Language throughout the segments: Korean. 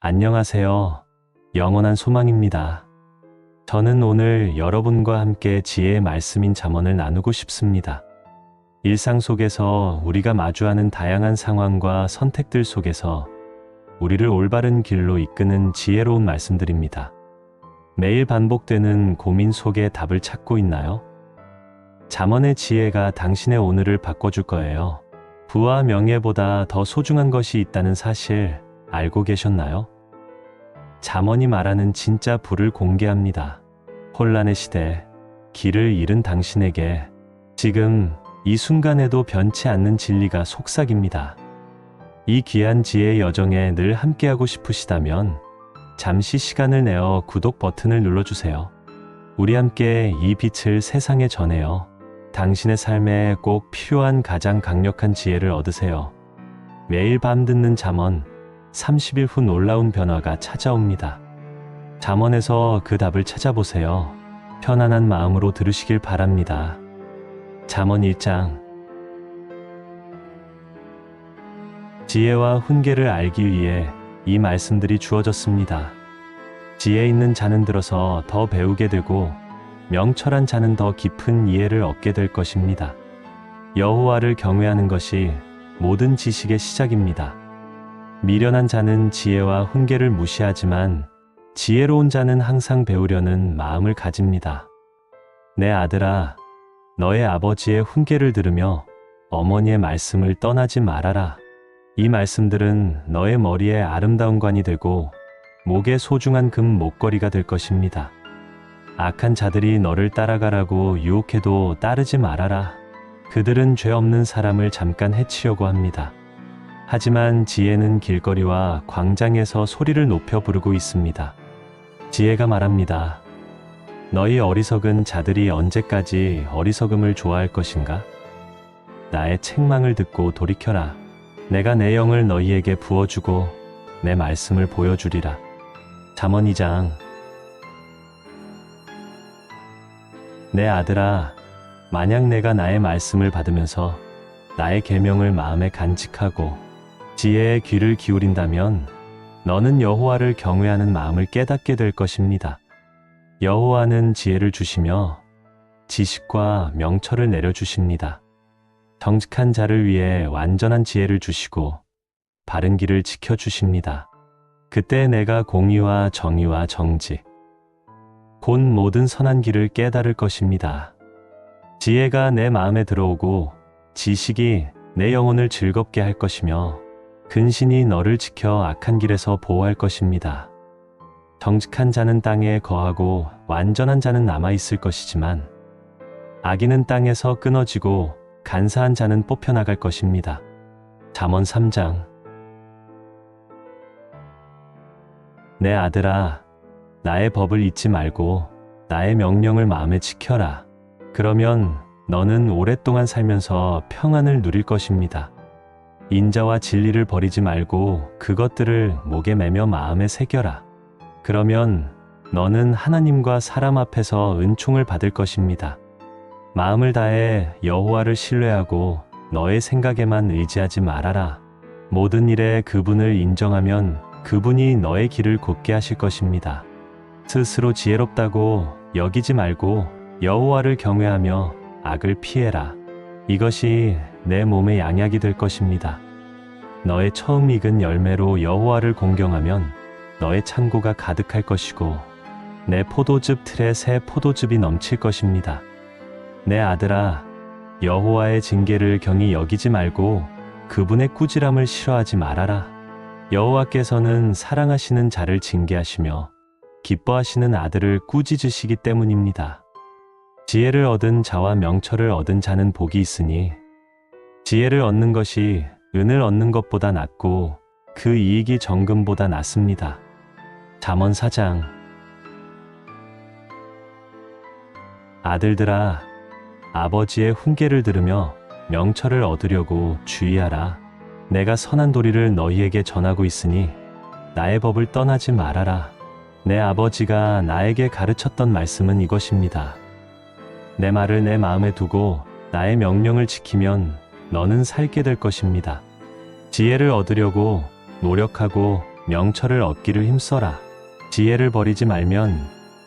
안녕하세요. 영원한 소망입니다. 저는 오늘 여러분과 함께 지혜의 말씀인 잠언을 나누고 싶습니다. 일상 속에서 우리가 마주하는 다양한 상황과 선택들 속에서 우리를 올바른 길로 이끄는 지혜로운 말씀들입니다. 매일 반복되는 고민 속에 답을 찾고 있나요? 잠언의 지혜가 당신의 오늘을 바꿔줄 거예요. 부와 명예보다 더 소중한 것이 있다는 사실 알고 계셨나요? 잠언이 말하는 진짜 부를 공개합니다. 혼란의 시대, 길을 잃은 당신에게 지금 이 순간에도 변치 않는 진리가 속삭입니다. 이 귀한 지혜의 여정에 늘 함께하고 싶으시다면 잠시 시간을 내어 구독 버튼을 눌러주세요. 우리 함께 이 빛을 세상에 전해요. 당신의 삶에 꼭 필요한 가장 강력한 지혜를 얻으세요. 매일 밤 듣는 잠언, 30일 후 놀라운 변화가 찾아옵니다. 잠언에서 그 답을 찾아보세요. 편안한 마음으로 들으시길 바랍니다. 잠언 1장. 지혜와 훈계를 알기 위해 이 말씀들이 주어졌습니다. 지혜 있는 자는 들어서 더 배우게 되고 명철한 자는 더 깊은 이해를 얻게 될 것입니다. 여호와를 경외하는 것이 모든 지식의 시작입니다. 미련한 자는 지혜와 훈계를 무시하지만 지혜로운 자는 항상 배우려는 마음을 가집니다. 내 아들아, 너의 아버지의 훈계를 들으며 어머니의 말씀을 떠나지 말아라. 이 말씀들은 너의 머리에 아름다운 관이 되고 목에 소중한 금 목걸이가 될 것입니다. 악한 자들이 너를 따라가라고 유혹해도 따르지 말아라. 그들은 죄 없는 사람을 잠깐 해치려고 합니다. 하지만 지혜는 길거리와 광장에서 소리를 높여 부르고 있습니다. 지혜가 말합니다. 너희 어리석은 자들이 언제까지 어리석음을 좋아할 것인가? 나의 책망을 듣고 돌이켜라. 내가 내 영을 너희에게 부어주고 내 말씀을 보여주리라. 잠언 2장. 내 아들아, 만약 내가 나의 말씀을 받으면서 나의 계명을 마음에 간직하고 지혜의 귀를 기울인다면 너는 여호와를 경외하는 마음을 깨닫게 될 것입니다. 여호와는 지혜를 주시며 지식과 명철을 내려주십니다. 정직한 자를 위해 완전한 지혜를 주시고 바른 길을 지켜주십니다. 그때 내가 공의와 정의와 정직, 곧 모든 선한 길을 깨달을 것입니다. 지혜가 내 마음에 들어오고 지식이 내 영혼을 즐겁게 할 것이며 근신이 너를 지켜 악한 길에서 보호할 것입니다. 정직한 자는 땅에 거하고 완전한 자는 남아있을 것이지만 악인은 땅에서 끊어지고 간사한 자는 뽑혀나갈 것입니다. 잠언 3장. 내 아들아, 나의 법을 잊지 말고 나의 명령을 마음에 지켜라. 그러면 너는 오랫동안 살면서 평안을 누릴 것입니다. 인자와 진리를 버리지 말고 그것들을 목에 매며 마음에 새겨라. 그러면 너는 하나님과 사람 앞에서 은총을 받을 것입니다. 마음을 다해 여호와를 신뢰하고 너의 생각에만 의지하지 말아라. 모든 일에 그분을 인정하면 그분이 너의 길을 곧게 하실 것입니다. 스스로 지혜롭다고 여기지 말고 여호와를 경외하며 악을 피해라. 이것이 내 몸의 양약이 될 것입니다. 너의 처음 익은 열매로 여호와를 공경하면 너의 창고가 가득할 것이고 내 포도즙 틀에 새 포도즙이 넘칠 것입니다. 내 아들아, 여호와의 징계를 경히 여기지 말고 그분의 꾸지람을 싫어하지 말아라. 여호와께서는 사랑하시는 자를 징계하시며 기뻐하시는 아들을 꾸짖으시기 때문입니다. 지혜를 얻은 자와 명철을 얻은 자는 복이 있으니 지혜를 얻는 것이 은을 얻는 것보다 낫고 그 이익이 정금보다 낫습니다. 잠언 4장. 아들들아, 아버지의 훈계를 들으며 명철을 얻으려고 주의하라. 내가 선한 도리를 너희에게 전하고 있으니 나의 법을 떠나지 말아라. 내 아버지가 나에게 가르쳤던 말씀은 이것입니다. 내 말을 내 마음에 두고 나의 명령을 지키면 너는 살게 될 것입니다. 지혜를 얻으려고 노력하고 명철을 얻기를 힘써라. 지혜를 버리지 말면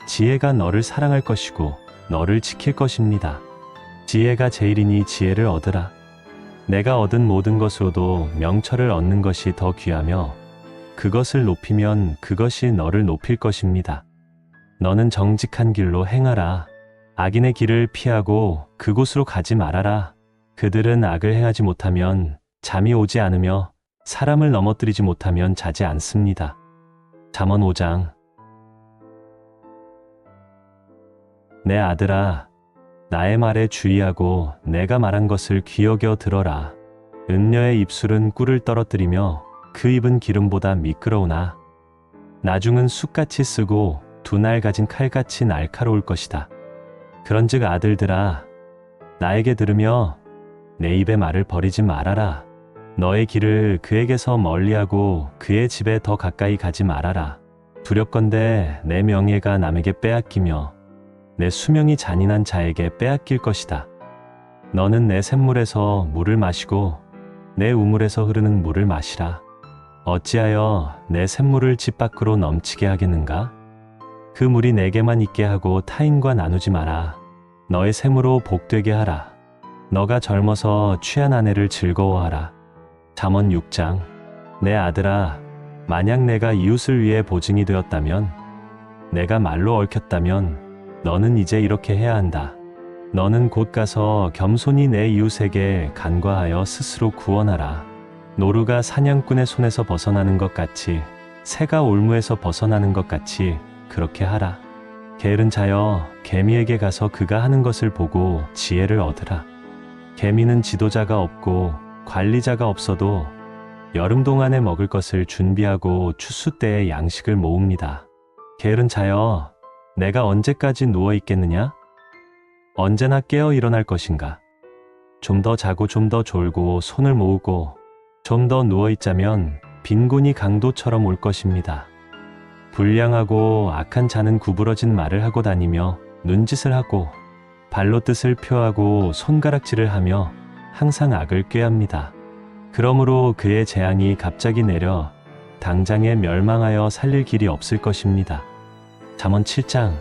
지혜가 너를 사랑할 것이고 너를 지킬 것입니다. 지혜가 제일이니 지혜를 얻으라. 내가 얻은 모든 것으로도 명철을 얻는 것이 더 귀하며 그것을 높이면 그것이 너를 높일 것입니다. 너는 정직한 길로 행하라. 악인의 길을 피하고 그곳으로 가지 말아라. 그들은 악을 행하지 못하면 잠이 오지 않으며 사람을 넘어뜨리지 못하면 자지 않습니다. 잠언 5장. 내 아들아, 나의 말에 주의하고 내가 말한 것을 귀 여겨 들어라. 음녀의 입술은 꿀을 떨어뜨리며 그 입은 기름보다 미끄러우나 나중은 숯같이 쓰고 두 날 가진 칼같이 날카로울 것이다. 그런즉 아들들아, 나에게 들으며 내 입의 말을 버리지 말아라. 너의 길을 그에게서 멀리하고 그의 집에 더 가까이 가지 말아라. 두렵건대 내 명예가 남에게 빼앗기며 내 수명이 잔인한 자에게 빼앗길 것이다. 너는 내 샘물에서 물을 마시고 내 우물에서 흐르는 물을 마시라. 어찌하여 내 샘물을 집 밖으로 넘치게 하겠는가? 그 물이 내게만 있게 하고 타인과 나누지 마라. 너의 샘으로 복되게 하라. 너가 젊어서 취한 아내를 즐거워하라. 잠언 6장. 내 아들아, 만약 내가 이웃을 위해 보증이 되었다면, 내가 말로 얽혔다면 너는 이제 이렇게 해야 한다. 너는 곧 가서 겸손히 내 이웃에게 간과하여 스스로 구원하라. 노루가 사냥꾼의 손에서 벗어나는 것 같이, 새가 올무에서 벗어나는 것 같이 그렇게 하라. 게으른 자여, 개미에게 가서 그가 하는 것을 보고 지혜를 얻으라. 개미는 지도자가 없고 관리자가 없어도 여름 동안에 먹을 것을 준비하고 추수 때에 양식을 모읍니다. 게으른 자여, 내가 언제까지 누워 있겠느냐? 언제나 깨어 일어날 것인가? 좀 더 자고 좀 더 졸고 손을 모으고 좀 더 누워 있자면 빈곤이 강도처럼 올 것입니다. 불량하고 악한 자는 구부러진 말을 하고 다니며 눈짓을 하고 발로 뜻을 표하고 손가락질을 하며 항상 악을 꾀합니다. 그러므로 그의 재앙이 갑자기 내려 당장에 멸망하여 살릴 길이 없을 것입니다. 잠언 7장.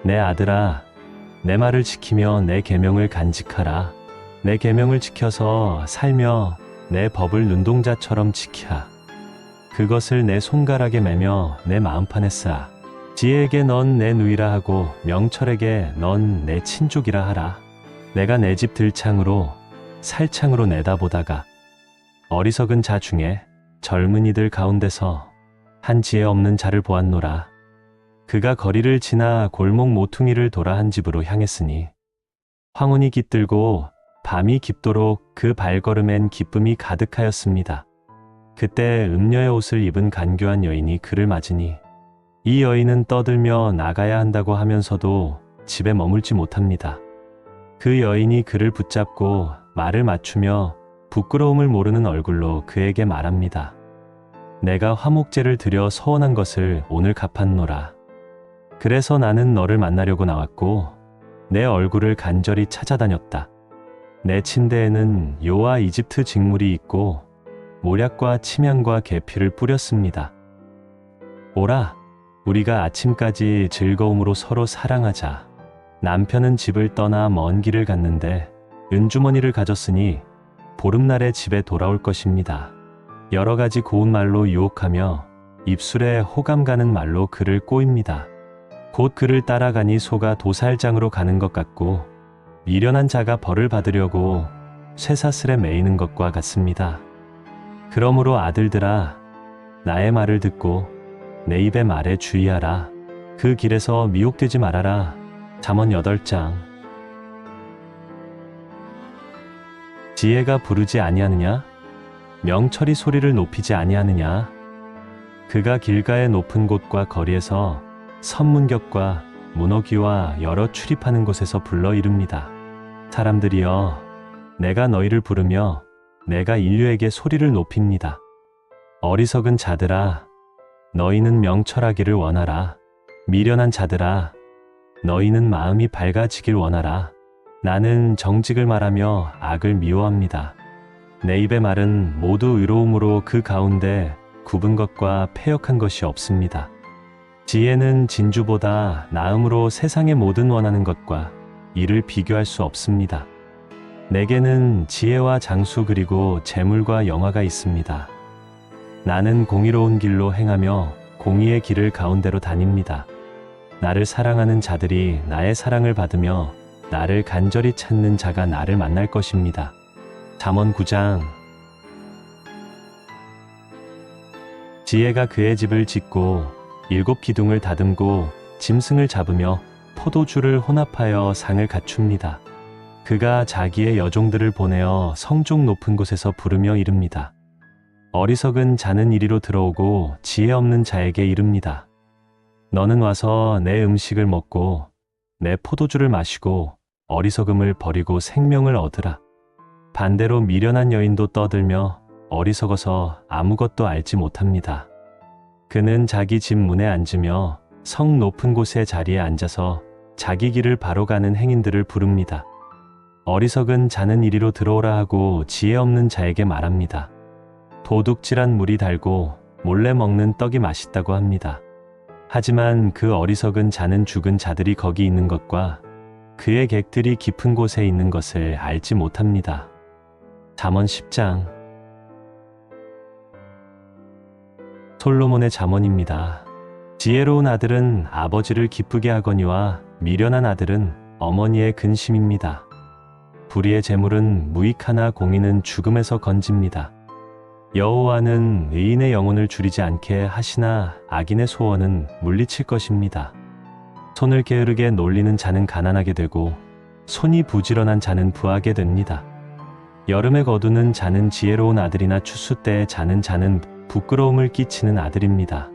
내 아들아, 내 말을 지키며 내 계명을 간직하라. 내 계명을 지켜서 살며 내 법을 눈동자처럼 지키라. 그것을 내 손가락에 매며 내 마음판에 쓰라. 지혜에게 넌 내 누이라 하고 명철에게 넌 내 친족이라 하라. 내가 내 집 들창으로 살창으로 내다보다가 어리석은 자 중에 젊은이들 가운데서 한 지혜 없는 자를 보았노라. 그가 거리를 지나 골목 모퉁이를 돌아 한 집으로 향했으니 황혼이 깃들고 밤이 깊도록 그 발걸음엔 기쁨이 가득하였습니다. 그때 음녀의 옷을 입은 간교한 여인이 그를 맞으니 이 여인은 떠들며 나가야 한다고 하면서도 집에 머물지 못합니다. 그 여인이 그를 붙잡고 말을 맞추며 부끄러움을 모르는 얼굴로 그에게 말합니다. 내가 화목제를 드려 서원한 것을 오늘 갚았노라. 그래서 나는 너를 만나려고 나왔고 내 얼굴을 간절히 찾아다녔다. 내 침대에는 요와 이집트 직물이 있고 모략과 침향과 계피를 뿌렸습니다. 오라, 우리가 아침까지 즐거움으로 서로 사랑하자. 남편은 집을 떠나 먼 길을 갔는데 은주머니를 가졌으니 보름날에 집에 돌아올 것입니다. 여러 가지 고운 말로 유혹하며 입술에 호감 가는 말로 그를 꼬입니다. 곧 그를 따라가니 소가 도살장으로 가는 것 같고 미련한 자가 벌을 받으려고 쇠사슬에 매이는 것과 같습니다. 그러므로 아들들아, 나의 말을 듣고 내 입의 말에 주의하라. 그 길에서 미혹되지 말아라. 잠언 8장. 지혜가 부르지 아니하느냐? 명철이 소리를 높이지 아니하느냐? 그가 길가의 높은 곳과 거리에서 선문격과 문어기와 여러 출입하는 곳에서 불러 이릅니다. 사람들이여, 내가 너희를 부르며 내가 인류에게 소리를 높입니다. 어리석은 자들아, 너희는 명철하기를 원하라. 미련한 자들아, 너희는 마음이 밝아지길 원하라. 나는 정직을 말하며 악을 미워합니다. 내 입의 말은 모두 의로움으로 그 가운데 굽은 것과 패역한 것이 없습니다. 지혜는 진주보다 나음으로 세상의 모든 원하는 것과 이를 비교할 수 없습니다. 내게는 지혜와 장수 그리고 재물과 영화가 있습니다. 나는 공의로운 길로 행하며 공의의 길을 가운데로 다닙니다. 나를 사랑하는 자들이 나의 사랑을 받으며 나를 간절히 찾는 자가 나를 만날 것입니다. 잠언 9장. 지혜가 그의 집을 짓고 7 기둥을 다듬고 짐승을 잡으며 포도주를 혼합하여 상을 갖춥니다. 그가 자기의 여종들을 보내어 성족 높은 곳에서 부르며 이릅니다. 어리석은 자는 이리로 들어오고 지혜 없는 자에게 이릅니다. 너는 와서 내 음식을 먹고 내 포도주를 마시고 어리석음을 버리고 생명을 얻으라. 반대로 미련한 여인도 떠들며 어리석어서 아무것도 알지 못합니다. 그는 자기 집 문에 앉으며 성 높은 곳의 자리에 앉아서 자기 길을 바로 가는 행인들을 부릅니다. 어리석은 자는 이리로 들어오라 하고 지혜 없는 자에게 말합니다. 도둑질한 물이 달고 몰래 먹는 떡이 맛있다고 합니다. 하지만 그 어리석은 자는 죽은 자들이 거기 있는 것과 그의 객들이 깊은 곳에 있는 것을 알지 못합니다. 잠언 10장. 솔로몬의 잠언입니다. 지혜로운 아들은 아버지를 기쁘게 하거니와 미련한 아들은 어머니의 근심입니다. 불의의 재물은 무익하나 공의는 죽음에서 건집니다. 여호와는 의인의 영혼을 줄이지 않게 하시나 악인의 소원은 물리칠 것입니다. 손을 게으르게 놀리는 자는 가난하게 되고 손이 부지런한 자는 부하게 됩니다. 여름에 거두는 자는 지혜로운 아들이나 추수 때에 자는 자는 부끄러움을 끼치는 아들입니다.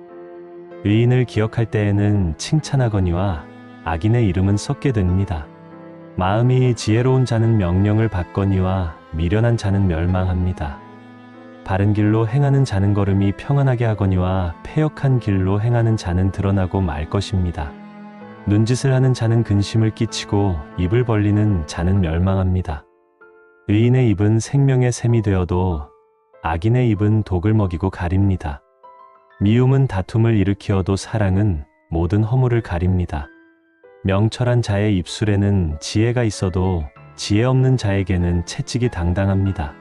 의인을 기억할 때에는 칭찬하거니와 악인의 이름은 썩게 됩니다. 마음이 지혜로운 자는 명령을 받거니와 미련한 자는 멸망합니다. 바른 길로 행하는 자는 걸음이 평안하게 하거니와 패역한 길로 행하는 자는 드러나고 말 것입니다. 눈짓을 하는 자는 근심을 끼치고 입을 벌리는 자는 멸망합니다. 의인의 입은 생명의 샘이 되어도 악인의 입은 독을 먹이고 가립니다. 미움은 다툼을 일으키어도 사랑은 모든 허물을 가립니다. 명철한 자의 입술에는 지혜가 있어도 지혜 없는 자에게는 채찍이 당당합니다.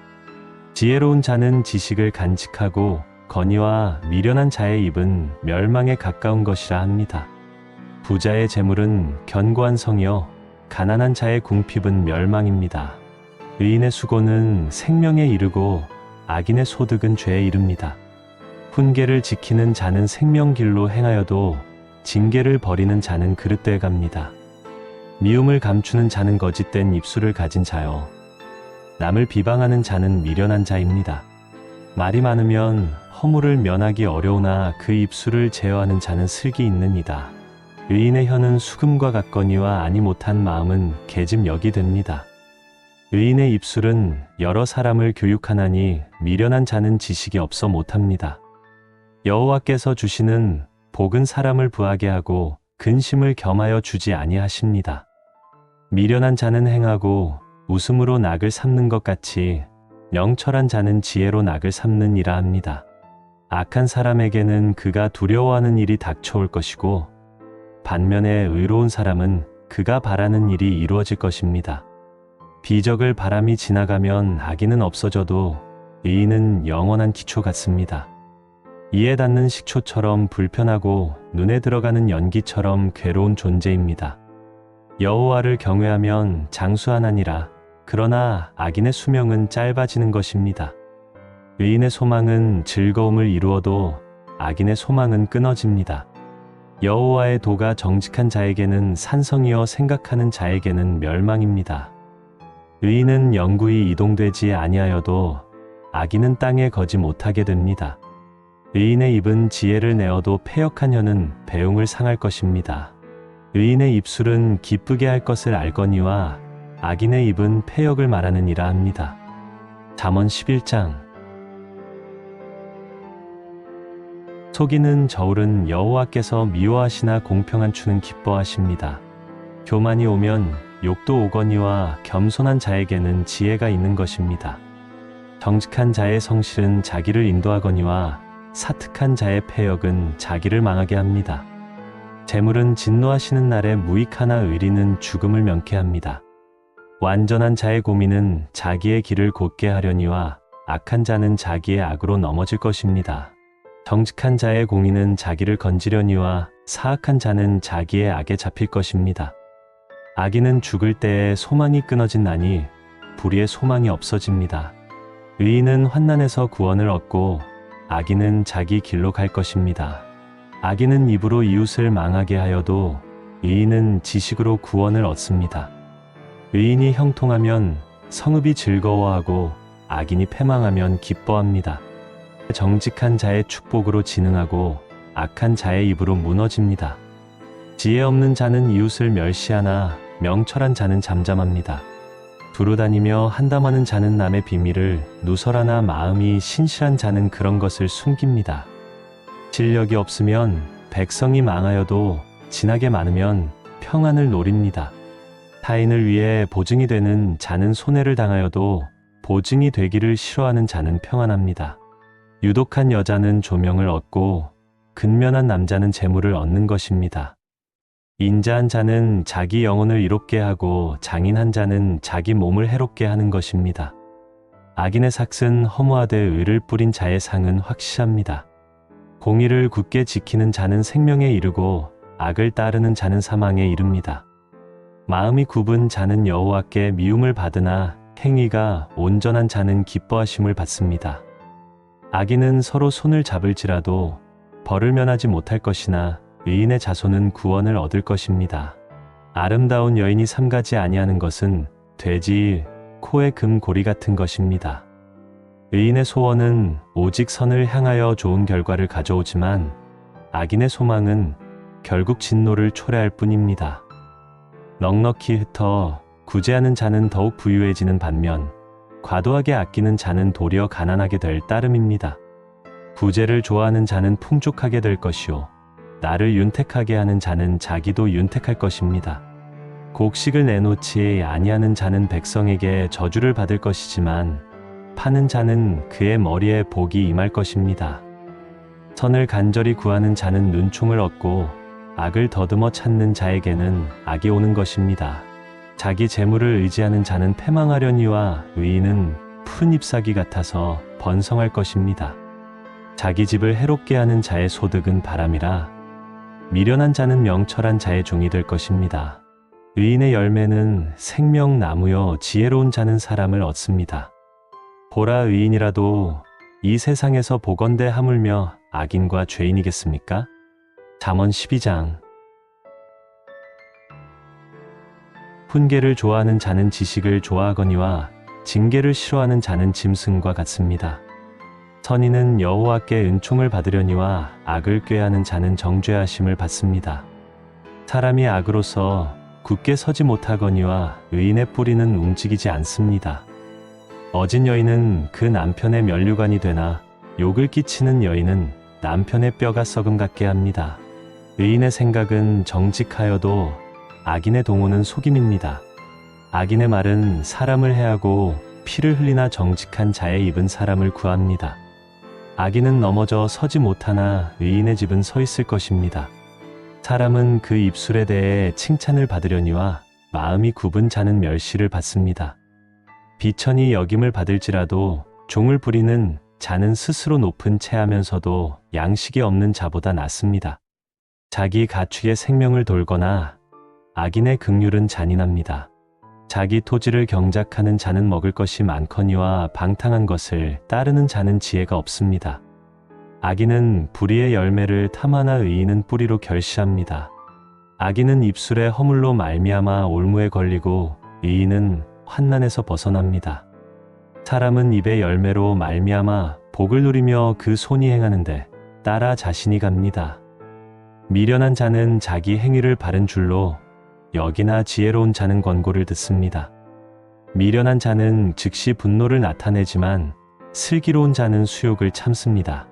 지혜로운 자는 지식을 간직하고 건의와 미련한 자의 입은 멸망에 가까운 것이라 합니다. 부자의 재물은 견고한 성이요 가난한 자의 궁핍은 멸망입니다. 의인의 수고는 생명에 이르고 악인의 소득은 죄에 이릅니다. 훈계를 지키는 자는 생명길로 행하여도 징계를 버리는 자는 그릇되어 갑니다. 미움을 감추는 자는 거짓된 입술을 가진 자요 남을 비방하는 자는 미련한 자입니다. 말이 많으면 허물을 면하기 어려우나 그 입술을 제어하는 자는 슬기 있느니라. 의인의 혀는 수금과 같거니와 아니 못한 마음은 계집역이 됩니다. 의인의 입술은 여러 사람을 교육하나니 미련한 자는 지식이 없어 못합니다. 여호와께서 주시는 복은 사람을 부하게 하고 근심을 겸하여 주지 아니하십니다. 미련한 자는 행하고 웃음으로 낙을 삼는 것 같이 명철한 자는 지혜로 낙을 삼느니라 합니다. 악한 사람에게는 그가 두려워하는 일이 닥쳐올 것이고 반면에 의로운 사람은 그가 바라는 일이 이루어질 것입니다. 비적을 바람이 지나가면 악인은 없어져도 의인은 영원한 기초 같습니다. 이에 닿는 식초처럼 불편하고 눈에 들어가는 연기처럼 괴로운 존재입니다. 여호와를 경외하면 장수하나니라. 그러나 악인의 수명은 짧아지는 것입니다. 의인의 소망은 즐거움을 이루어도 악인의 소망은 끊어집니다. 여호와의 도가 정직한 자에게는 산성이여 생각하는 자에게는 멸망입니다. 의인은 영구히 이동되지 아니하여도 악인은 땅에 거지 못하게 됩니다. 의인의 입은 지혜를 내어도 패역한 혀는 배웅을 상할 것입니다. 의인의 입술은 기쁘게 할 것을 알거니와 악인의 입은 패역을 말하느니라 합니다. 잠언 11장. 속이는 저울은 여호와께서 미워하시나 공평한 추는 기뻐하십니다. 교만이 오면 욕도 오거니와 겸손한 자에게는 지혜가 있는 것입니다. 정직한 자의 성실은 자기를 인도하거니와 사특한 자의 패역은 자기를 망하게 합니다. 재물은 진노하시는 날에 무익하나 의리는 죽음을 명쾌합니다. 완전한 자의 고민은 자기의 길을 곧게 하려니와 악한 자는 자기의 악으로 넘어질 것입니다. 정직한 자의 공의는 자기를 건지려니와 사악한 자는 자기의 악에 잡힐 것입니다. 악인은 죽을 때에 소망이 끊어진다니 불의의 소망이 없어집니다. 의인은 환난에서 구원을 얻고 악인은 자기 길로 갈 것입니다. 악인은 입으로 이웃을 망하게 하여도 의인은 지식으로 구원을 얻습니다. 의인이 형통하면 성읍이 즐거워하고 악인이 패망하면 기뻐합니다. 정직한 자의 축복으로 진흥하고 악한 자의 입으로 무너집니다. 지혜 없는 자는 이웃을 멸시하나 명철한 자는 잠잠합니다. 두루 다니며 한담하는 자는 남의 비밀을 누설하나 마음이 신실한 자는 그런 것을 숨깁니다. 실력이 없으면 백성이 망하여도 진하게 많으면 평안을 노립니다. 타인을 위해 보증이 되는 자는 손해를 당하여도 보증이 되기를 싫어하는 자는 평안합니다. 유독한 여자는 조명을 얻고 근면한 남자는 재물을 얻는 것입니다. 인자한 자는 자기 영혼을 이롭게 하고 장인한 자는 자기 몸을 해롭게 하는 것입니다. 악인의 삭은 허무하되 의를 뿌린 자의 상은 확실합니다. 공의를 굳게 지키는 자는 생명에 이르고 악을 따르는 자는 사망에 이릅니다. 마음이 굽은 자는 여호와께 미움을 받으나 행위가 온전한 자는 기뻐하심을 받습니다. 악인은 서로 손을 잡을지라도 벌을 면하지 못할 것이나 의인의 자손은 구원을 얻을 것입니다. 아름다운 여인이 삼가지 아니하는 것은 돼지 코의 금고리 같은 것입니다. 의인의 소원은 오직 선을 향하여 좋은 결과를 가져오지만 악인의 소망은 결국 진노를 초래할 뿐입니다. 넉넉히 흩어 구제하는 자는 더욱 부유해지는 반면 과도하게 아끼는 자는 도리어 가난하게 될 따름입니다. 구제를 좋아하는 자는 풍족하게 될 것이요 나를 윤택하게 하는 자는 자기도 윤택할 것입니다. 곡식을 내놓지 아니하는 자는 백성에게 저주를 받을 것이지만 파는 자는 그의 머리에 복이 임할 것입니다. 선을 간절히 구하는 자는 눈총을 얻고 악을 더듬어 찾는 자에게는 악이 오는 것입니다. 자기 재물을 의지하는 자는 패망하려니와 의인은 푸른 잎사귀 같아서 번성할 것입니다. 자기 집을 해롭게 하는 자의 소득은 바람이라 미련한 자는 명철한 자의 종이 될 것입니다. 의인의 열매는 생명나무요 지혜로운 자는 사람을 얻습니다. 보라 의인이라도 이 세상에서 복원대 하물며 악인과 죄인이겠습니까? 잠언 12장. 훈계를 좋아하는 자는 지식을 좋아하거니와 징계를 싫어하는 자는 짐승과 같습니다. 선인은 여호와께 은총을 받으려니와 악을 꾀하는 자는 정죄하심을 받습니다. 사람이 악으로서 굳게 서지 못하거니와 의인의 뿌리는 움직이지 않습니다. 어진 여인은 그 남편의 면류관이 되나 욕을 끼치는 여인은 남편의 뼈가 썩음 같게 합니다. 의인의 생각은 정직하여도 악인의 동호는 속임입니다. 악인의 말은 사람을 해하고 피를 흘리나 정직한 자의 입은 사람을 구합니다. 악인은 넘어져 서지 못하나 의인의 집은 서 있을 것입니다. 사람은 그 입술에 대해 칭찬을 받으려니와 마음이 굽은 자는 멸시를 받습니다. 비천이 여김을 받을지라도 종을 부리는 자는 스스로 높은 채하면서도 양식이 없는 자보다 낫습니다. 자기 가축의 생명을 돌거나 악인의 긍휼은 잔인합니다. 자기 토지를 경작하는 자는 먹을 것이 많거니와 방탕한 것을 따르는 자는 지혜가 없습니다. 악인은 불의의 열매를 탐하나 의인은 뿌리로 결시합니다. 악인은 입술의 허물로 말미암아 올무에 걸리고 의인은 환난에서 벗어납니다. 사람은 입의 열매로 말미암아 복을 누리며 그 손이 행하는데 따라 자신이 갑니다. 미련한 자는 자기 행위를 바른 줄로 여기나 지혜로운 자는 권고를 듣습니다. 미련한 자는 즉시 분노를 나타내지만 슬기로운 자는 수욕을 참습니다.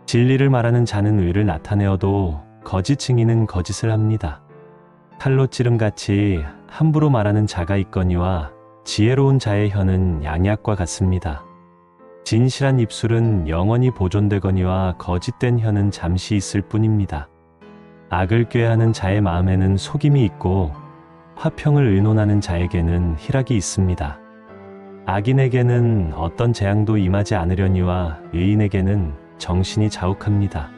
진리를 말하는 자는 의를 나타내어도 거짓 증인은 거짓을 합니다. 칼로 찌름같이 함부로 말하는 자가 있거니와 지혜로운 자의 혀는 양약과 같습니다. 진실한 입술은 영원히 보존되거니와 거짓된 혀는 잠시 있을 뿐입니다. 악을 꾀하는 자의 마음에는 속임이 있고 화평을 의논하는 자에게는 희락이 있습니다. 악인에게는 어떤 재앙도 임하지 않으려니와 의인에게는 정신이 자욱합니다.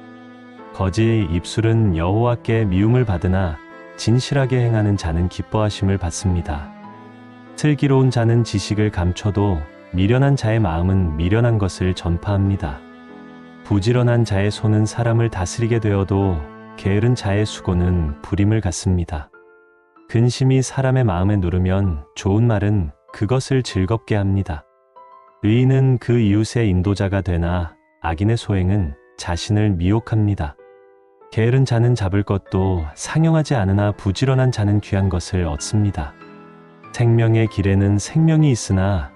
거짓 입술은 여호와께 미움을 받으나 진실하게 행하는 자는 기뻐하심을 받습니다. 슬기로운 자는 지식을 감춰도 미련한 자의 마음은 미련한 것을 전파합니다. 부지런한 자의 손은 사람을 다스리게 되어도 게으른 자의 수고는 불임을 갖습니다. 근심이 사람의 마음에 누르면 좋은 말은 그것을 즐겁게 합니다. 의인은 그 이웃의 인도자가 되나 악인의 소행은 자신을 미혹합니다. 게으른 자는 잡을 것도 상용하지 않으나 부지런한 자는 귀한 것을 얻습니다. 생명의 길에는 생명이 있으나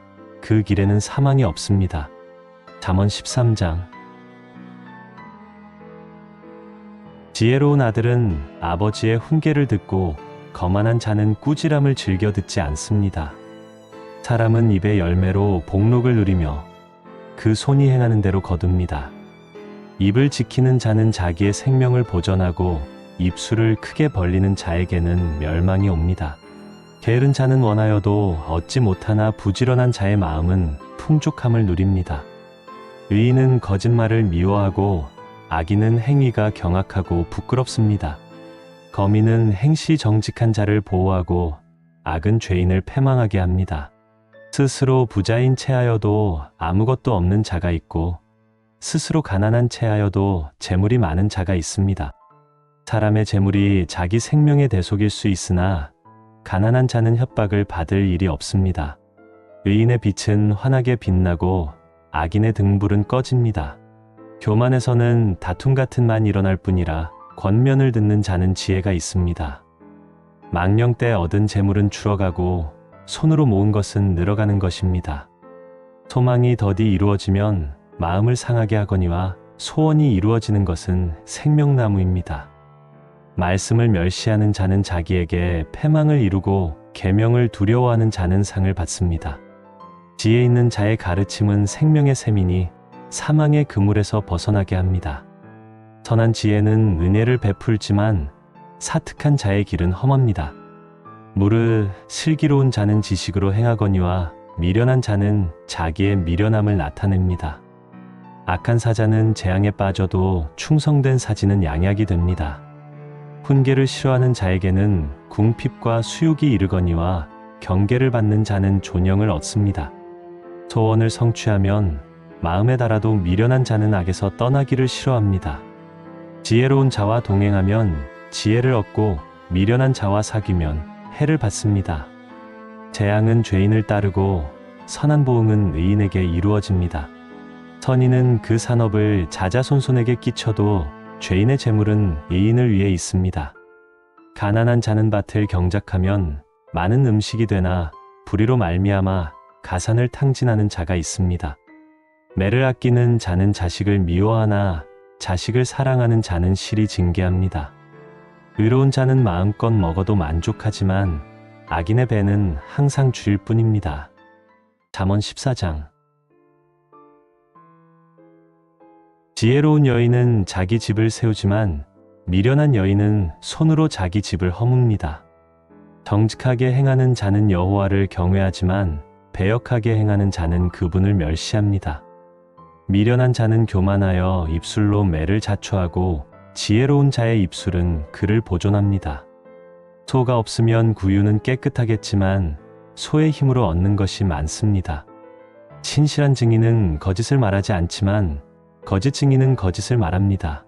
그 길에는 사망이 없습니다. 잠언 13장. 지혜로운 아들은 아버지의 훈계를 듣고 거만한 자는 꾸지람을 즐겨 듣지 않습니다. 사람은 입의 열매로 복록을 누리며 그 손이 행하는 대로 거둡니다. 입을 지키는 자는 자기의 생명을 보전하고 입술을 크게 벌리는 자에게는 멸망이 옵니다. 게으른 자는 원하여도 얻지 못하나 부지런한 자의 마음은 풍족함을 누립니다. 의인은 거짓말을 미워하고 악인은 행위가 경악하고 부끄럽습니다. 거민은 행시 정직한 자를 보호하고 악은 죄인을 패망하게 합니다. 스스로 부자인 체하여도 아무것도 없는 자가 있고 스스로 가난한 체하여도 재물이 많은 자가 있습니다. 사람의 재물이 자기 생명의 대속일 수 있으나 가난한 자는 협박을 받을 일이 없습니다. 의인의 빛은 환하게 빛나고 악인의 등불은 꺼집니다. 교만에서는 다툼 같은 만 일어날 뿐이라 권면을 듣는 자는 지혜가 있습니다. 망령 때 얻은 재물은 줄어가고 손으로 모은 것은 늘어가는 것입니다. 소망이 더디 이루어지면 마음을 상하게 하거니와 소원이 이루어지는 것은 생명나무입니다. 말씀을 멸시하는 자는 자기에게 패망을 이루고 계명을 두려워하는 자는 상을 받습니다. 지혜 있는 자의 가르침은 생명의 샘이니 사망의 그물에서 벗어나게 합니다. 선한 지혜는 은혜를 베풀지만 사특한 자의 길은 험합니다. 무릇 슬기로운 자는 지식으로 행하거니와 미련한 자는 자기의 미련함을 나타냅니다. 악한 사자는 재앙에 빠져도 충성된 사지는 양약이 됩니다. 훈계를 싫어하는 자에게는 궁핍과 수욕이 이르거니와 경계를 받는 자는 존영을 얻습니다. 소원을 성취하면 마음에 달아도 미련한 자는 악에서 떠나기를 싫어합니다. 지혜로운 자와 동행하면 지혜를 얻고 미련한 자와 사귀면 해를 받습니다. 재앙은 죄인을 따르고 선한 보응은 의인에게 이루어집니다. 선인은 그 산업을 자자손손에게 끼쳐도 죄인의 재물은 의인을 위해 있습니다. 가난한 자는 밭을 경작하면 많은 음식이 되나 불의로 말미암아 가산을 탕진하는 자가 있습니다. 매를 아끼는 자는 자식을 미워하나 자식을 사랑하는 자는 실히 징계합니다. 의로운 자는 마음껏 먹어도 만족하지만 악인의 배는 항상 주일 뿐입니다. 잠언 14장. 지혜로운 여인은 자기 집을 세우지만 미련한 여인은 손으로 자기 집을 허뭅니다. 정직하게 행하는 자는 여호와를 경외하지만 배역하게 행하는 자는 그분을 멸시합니다. 미련한 자는 교만하여 입술로 매를 자초하고 지혜로운 자의 입술은 그를 보존합니다. 소가 없으면 구유는 깨끗하겠지만 소의 힘으로 얻는 것이 많습니다. 신실한 증인은 거짓을 말하지 않지만 거짓 증인은 거짓을 말합니다.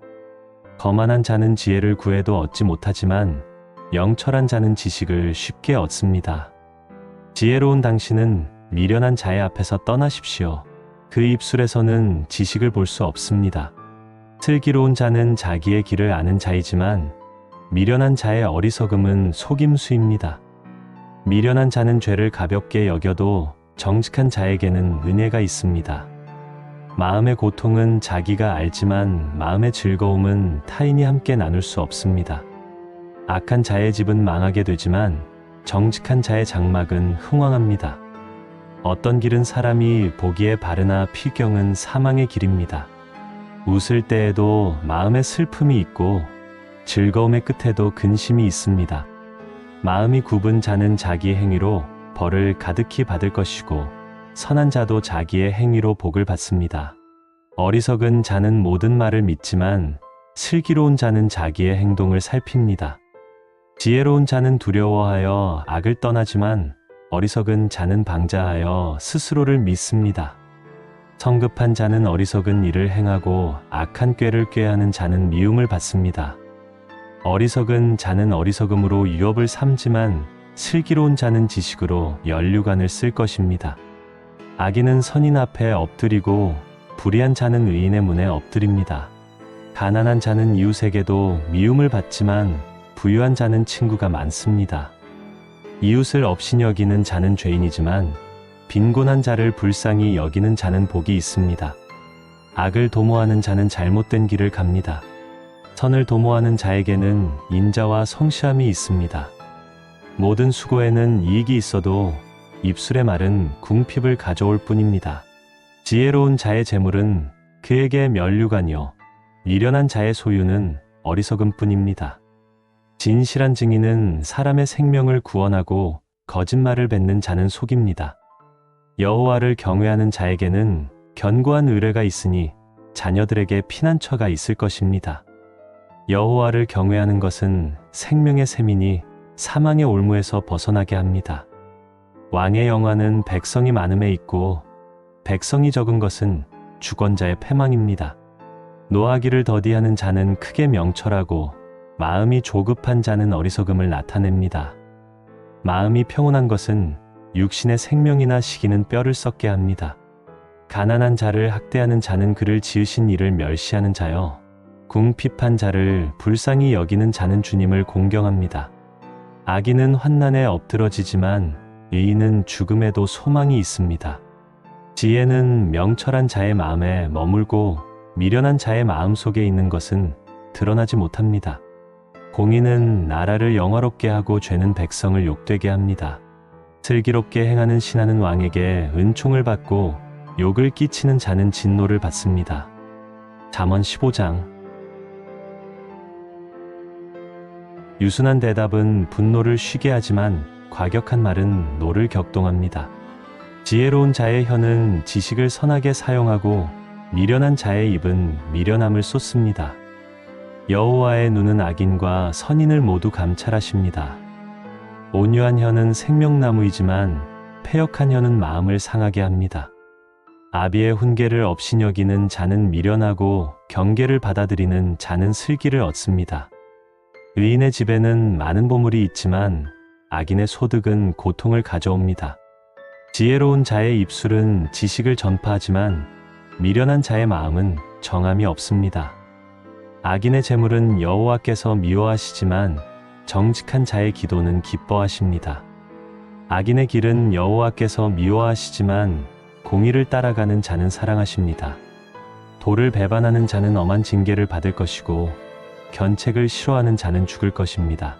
거만한 자는 지혜를 구해도 얻지 못하지만 영철한 자는 지식을 쉽게 얻습니다. 지혜로운 당신은 미련한 자의 앞에서 떠나십시오. 그 입술에서는 지식을 볼 수 없습니다. 슬기로운 자는 자기의 길을 아는 자이지만 미련한 자의 어리석음은 속임수입니다. 미련한 자는 죄를 가볍게 여겨도 정직한 자에게는 은혜가 있습니다. 마음의 고통은 자기가 알지만 마음의 즐거움은 타인이 함께 나눌 수 없습니다. 악한 자의 집은 망하게 되지만 정직한 자의 장막은 흥왕합니다. 어떤 길은 사람이 보기에 바르나 필경은 사망의 길입니다. 웃을 때에도 마음에 슬픔이 있고 즐거움의 끝에도 근심이 있습니다. 마음이 굽은 자는 자기 행위로 벌을 가득히 받을 것이고 선한 자도 자기의 행위로 복을 받습니다. 어리석은 자는 모든 말을 믿지만 슬기로운 자는 자기의 행동을 살핍니다. 지혜로운 자는 두려워하여 악을 떠나지만 어리석은 자는 방자하여 스스로를 믿습니다. 성급한 자는 어리석은 일을 행하고 악한 꾀를 꾀하는 자는 미움을 받습니다. 어리석은 자는 어리석음으로 유업을 삼지만 슬기로운 자는 지식으로 연류관을 쓸 것입니다. 악인은 선인 앞에 엎드리고 불의한 자는 의인의 문에 엎드립니다. 가난한 자는 이웃에게도 미움을 받지만 부유한 자는 친구가 많습니다. 이웃을 업신 여기는 자는 죄인이지만 빈곤한 자를 불쌍히 여기는 자는 복이 있습니다. 악을 도모하는 자는 잘못된 길을 갑니다. 선을 도모하는 자에게는 인자와 성실함이 있습니다. 모든 수고에는 이익이 있어도 입술의 말은 궁핍을 가져올 뿐입니다. 지혜로운 자의 재물은 그에게 면류관이요 미련한 자의 소유는 어리석음 뿐입니다. 진실한 증인은 사람의 생명을 구원하고 거짓말을 뱉는 자는 속입니다. 여호와를 경외하는 자에게는 견고한 의뢰가 있으니 자녀들에게 피난처가 있을 것입니다. 여호와를 경외하는 것은 생명의 셈이니 사망의 올무에서 벗어나게 합니다. 왕의 영화는 백성이 많음에 있고 백성이 적은 것은 주권자의 패망입니다. 노하기를 더디하는 자는 크게 명철하고 마음이 조급한 자는 어리석음을 나타냅니다. 마음이 평온한 것은 육신의 생명이나 시기는 뼈를 썩게 합니다. 가난한 자를 학대하는 자는 그를 지으신 이를 멸시하는 자요. 궁핍한 자를 불쌍히 여기는 자는 주님을 공경합니다. 악인은 환난에 엎드러지지만 의인은 죽음에도 소망이 있습니다. 지혜는 명철한 자의 마음에 머물고 미련한 자의 마음 속에 있는 것은 드러나지 못합니다. 공의는 나라를 영화롭게 하고 죄는 백성을 욕되게 합니다. 슬기롭게 행하는 신하는 왕에게 은총을 받고 욕을 끼치는 자는 진노를 받습니다. 잠언 15장. 유순한 대답은 분노를 쉬게 하지만 과격한 말은 노를 격동합니다. 지혜로운 자의 혀는 지식을 선하게 사용하고 미련한 자의 입은 미련함을 쏟습니다. 여호와의 눈은 악인과 선인을 모두 감찰하십니다. 온유한 혀는 생명나무이지만 패역한 혀는 마음을 상하게 합니다. 아비의 훈계를 업신여기는 자는 미련하고 경계를 받아들이는 자는 슬기를 얻습니다. 의인의 집에는 많은 보물이 있지만 악인의 소득은 고통을 가져옵니다. 지혜로운 자의 입술은 지식을 전파하지만 미련한 자의 마음은 정함이 없습니다. 악인의 재물은 여호와께서 미워하시지만 정직한 자의 기도는 기뻐하십니다. 악인의 길은 여호와께서 미워하시지만 공의를 따라가는 자는 사랑하십니다. 도를 배반하는 자는 엄한 징계를 받을 것이고 견책을 싫어하는 자는 죽을 것입니다.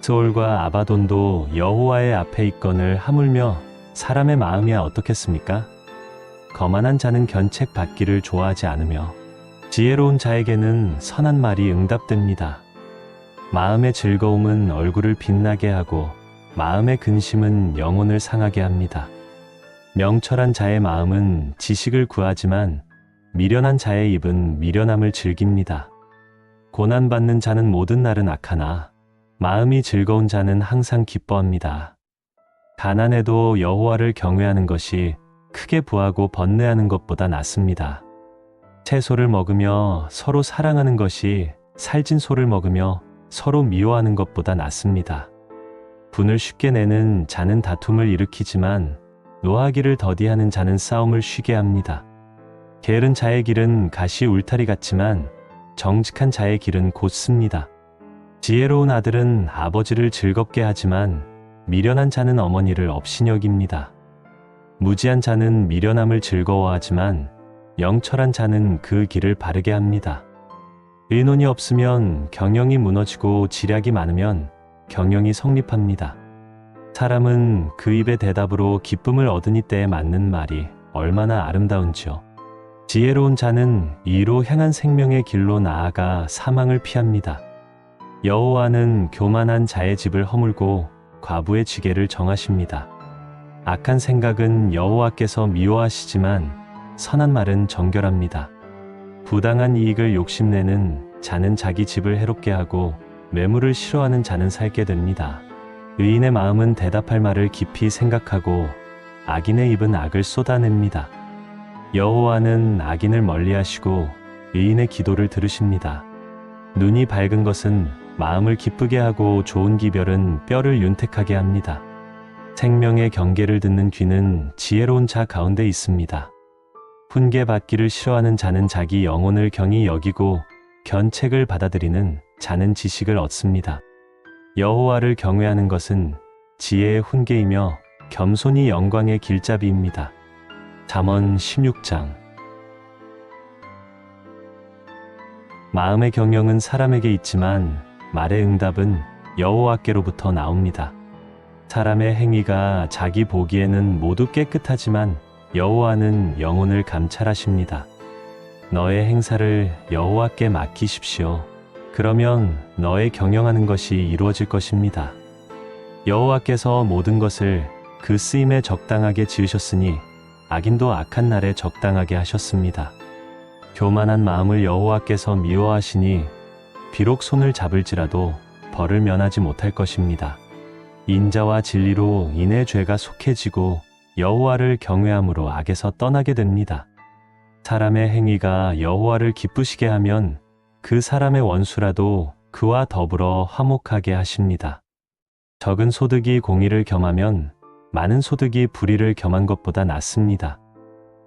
스올과 아바돈도 여호와의 앞에 있거늘 하물며 사람의 마음이야 어떻겠습니까? 거만한 자는 견책 받기를 좋아하지 않으며 지혜로운 자에게는 선한 말이 응답됩니다. 마음의 즐거움은 얼굴을 빛나게 하고 마음의 근심은 영혼을 상하게 합니다. 명철한 자의 마음은 지식을 구하지만 미련한 자의 입은 미련함을 즐깁니다. 고난받는 자는 모든 날은 악하나 마음이 즐거운 자는 항상 기뻐합니다. 가난해도 여호와를 경외하는 것이 크게 부하고 번뇌하는 것보다 낫습니다. 채소를 먹으며 서로 사랑하는 것이 살진 소를 먹으며 서로 미워하는 것보다 낫습니다. 분을 쉽게 내는 자는 다툼을 일으키지만 노하기를 더디하는 자는 싸움을 쉬게 합니다. 게으른 자의 길은 가시 울타리 같지만 정직한 자의 길은 곧습니다. 지혜로운 아들은 아버지를 즐겁게 하지만 미련한 자는 어머니를 업신여깁니다. 무지한 자는 미련함을 즐거워하지만 영철한 자는 그 길을 바르게 합니다. 의논이 없으면 경영이 무너지고 지략이 많으면 경영이 성립합니다. 사람은 그 입의 대답으로 기쁨을 얻으니 때에 맞는 말이 얼마나 아름다운지요. 지혜로운 자는 이로 향한 생명의 길로 나아가 사망을 피합니다. 여호와는 교만한 자의 집을 허물고 과부의 지게를 정하십니다. 악한 생각은 여호와께서 미워하시지만 선한 말은 정결합니다. 부당한 이익을 욕심내는 자는 자기 집을 해롭게 하고 매물을 싫어하는 자는 살게 됩니다. 의인의 마음은 대답할 말을 깊이 생각하고 악인의 입은 악을 쏟아냅니다. 여호와는 악인을 멀리하시고 의인의 기도를 들으십니다. 눈이 밝은 것은 마음을 기쁘게 하고 좋은 기별은 뼈를 윤택하게 합니다. 생명의 경계를 듣는 귀는 지혜로운 자 가운데 있습니다. 훈계받기를 싫어하는 자는 자기 영혼을 경히 여기고 견책을 받아들이는 자는 지식을 얻습니다. 여호와를 경외하는 것은 지혜의 훈계이며 겸손이 영광의 길잡이입니다. 잠언 16장. 마음의 경영은 사람에게 있지만 말의 응답은 여호와께로부터 나옵니다. 사람의 행위가 자기 보기에는 모두 깨끗하지만 여호와는 영혼을 감찰하십니다. 너의 행사를 여호와께 맡기십시오. 그러면 너의 경영하는 것이 이루어질 것입니다. 여호와께서 모든 것을 그 쓰임에 적당하게 지으셨으니 악인도 악한 날에 적당하게 하셨습니다. 교만한 마음을 여호와께서 미워하시니 비록 손을 잡을지라도 벌을 면하지 못할 것입니다. 인자와 진리로 인의 죄가 속해지고 여호와를 경외함으로 악에서 떠나게 됩니다. 사람의 행위가 여호와를 기쁘시게 하면 그 사람의 원수라도 그와 더불어 화목하게 하십니다. 적은 소득이 공의를 겸하면 많은 소득이 불의를 겸한 것보다 낫습니다.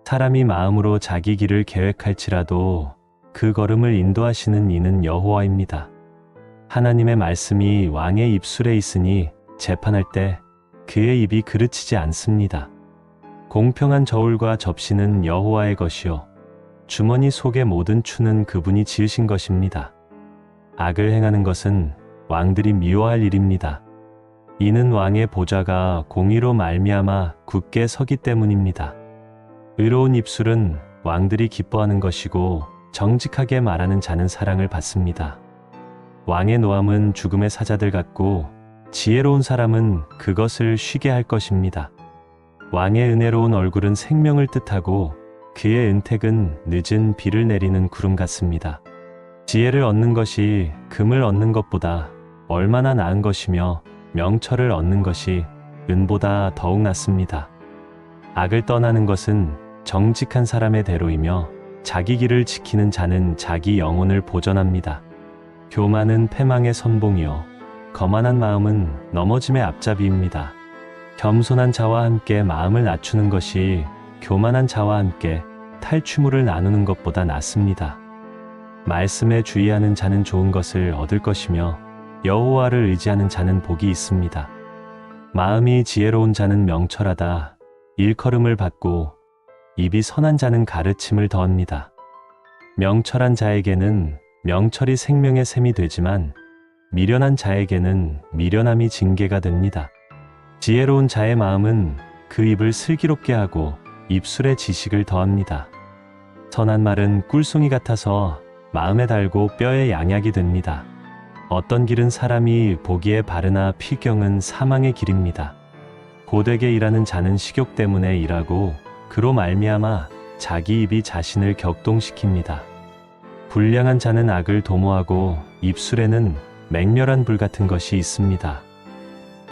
사람이 마음으로 자기 길을 계획할지라도 그 걸음을 인도하시는 이는 여호와입니다. 하나님의 말씀이 왕의 입술에 있으니 재판할 때 그의 입이 그르치지 않습니다. 공평한 저울과 접시는 여호와의 것이요 주머니 속의 모든 추는 그분이 지으신 것입니다. 악을 행하는 것은 왕들이 미워할 일입니다. 이는 왕의 보좌가 공의로 말미암아 굳게 서기 때문입니다. 의로운 입술은 왕들이 기뻐하는 것이고 정직하게 말하는 자는 사랑을 받습니다. 왕의 노함은 죽음의 사자들 같고 지혜로운 사람은 그것을 쉬게 할 것입니다. 왕의 은혜로운 얼굴은 생명을 뜻하고 그의 은택은 늦은 비를 내리는 구름 같습니다. 지혜를 얻는 것이 금을 얻는 것보다 얼마나 나은 것이며 명철을 얻는 것이 은보다 더욱 낫습니다. 악을 떠나는 것은 정직한 사람의 대로이며 자기 길을 지키는 자는 자기 영혼을 보전합니다. 교만은 패망의 선봉이요 거만한 마음은 넘어짐의 앞잡이입니다. 겸손한 자와 함께 마음을 낮추는 것이 교만한 자와 함께 탈취물을 나누는 것보다 낫습니다. 말씀에 주의하는 자는 좋은 것을 얻을 것이며 여호와를 의지하는 자는 복이 있습니다. 마음이 지혜로운 자는 명철하다. 일컬음을 받고 입이 선한 자는 가르침을 더합니다. 명철한 자에게는 명철이 생명의 샘이 되지만 미련한 자에게는 미련함이 징계가 됩니다. 지혜로운 자의 마음은 그 입을 슬기롭게 하고 입술에 지식을 더합니다. 선한 말은 꿀송이 같아서 마음에 달고 뼈에 양약이 됩니다. 어떤 길은 사람이 보기에 바르나 필경은 사망의 길입니다. 고되게 일하는 자는 식욕 때문에 일하고 그로 말미암아 자기 입이 자신을 격동시킵니다. 불량한 자는 악을 도모하고 입술에는 맹렬한 불 같은 것이 있습니다.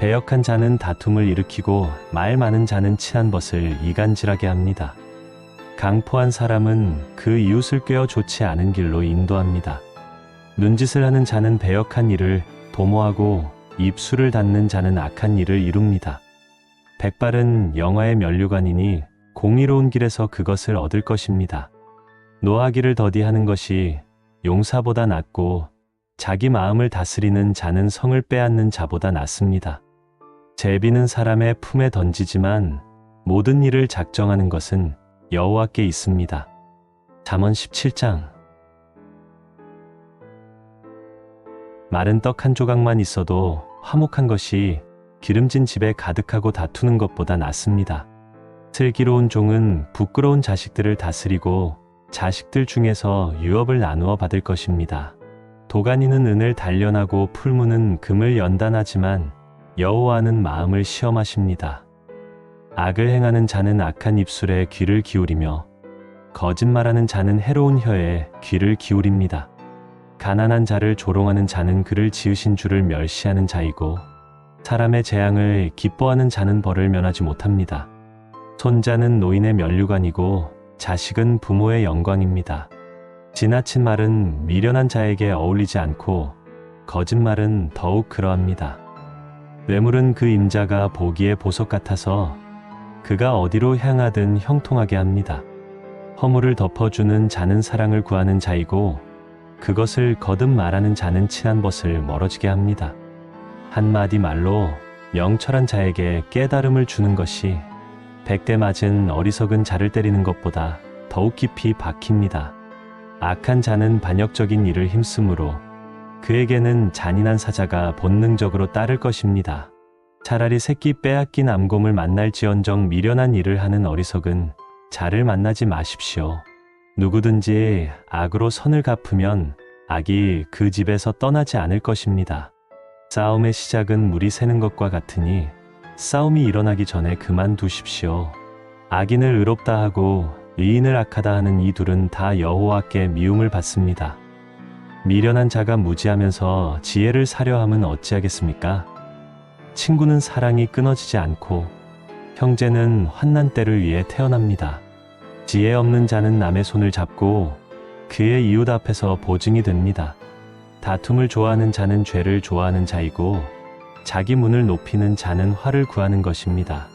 배역한 자는 다툼을 일으키고 말 많은 자는 친한 벗을 이간질하게 합니다. 강포한 사람은 그 이웃을 꿰어 좋지 않은 길로 인도합니다. 눈짓을 하는 자는 배역한 일을 도모하고 입술을 닫는 자는 악한 일을 이룹니다. 백발은 영화의 면류관이니 공의로운 길에서 그것을 얻을 것입니다. 노하기를 더디하는 것이 용사보다 낫고 자기 마음을 다스리는 자는 성을 빼앗는 자보다 낫습니다. 제비는 사람의 품에 던지지만 모든 일을 작정하는 것은 여호와께 있습니다. 잠언 17장. 마른 떡 한 조각만 있어도 화목한 것이 기름진 집에 가득하고 다투는 것보다 낫습니다. 슬기로운 종은 부끄러운 자식들을 다스리고 자식들 중에서 유업을 나누어 받을 것입니다. 도가니는 은을 단련하고 풀무는 금을 연단하지만 여호와는 마음을 시험하십니다. 악을 행하는 자는 악한 입술에 귀를 기울이며 거짓말하는 자는 해로운 혀에 귀를 기울입니다. 가난한 자를 조롱하는 자는 그를 지으신 주를 멸시하는 자이고 사람의 재앙을 기뻐하는 자는 벌을 면하지 못합니다. 손자는 노인의 면류관이고 자식은 부모의 영광입니다. 지나친 말은 미련한 자에게 어울리지 않고 거짓말은 더욱 그러합니다. 뇌물은 그 임자가 보기에 보석 같아서 그가 어디로 향하든 형통하게 합니다. 허물을 덮어주는 자는 사랑을 구하는 자이고 그것을 거듭 말하는 자는 친한 벗을 멀어지게 합니다. 한마디 말로 명철한 자에게 깨달음을 주는 것이 100대 맞은 어리석은 자를 때리는 것보다 더욱 깊이 박힙니다. 악한 자는 반역적인 일을 힘쓰므로 그에게는 잔인한 사자가 본능적으로 따를 것입니다. 차라리 새끼 빼앗긴 암곰을 만날지언정 미련한 일을 하는 어리석은 자를 만나지 마십시오. 누구든지 악으로 선을 갚으면 악이 그 집에서 떠나지 않을 것입니다. 싸움의 시작은 물이 새는 것과 같으니 싸움이 일어나기 전에 그만두십시오. 악인을 의롭다 하고 의인을 악하다 하는 이 둘은 다 여호와께 미움을 받습니다. 미련한 자가 무지하면서 지혜를 사려 함은 어찌하겠습니까? 친구는 사랑이 끊어지지 않고 형제는 환난 때를 위해 태어납니다. 지혜 없는 자는 남의 손을 잡고 그의 이웃 앞에서 보증이 됩니다. 다툼을 좋아하는 자는 죄를 좋아하는 자이고 자기 문을 높이는 자는 화를 구하는 것입니다.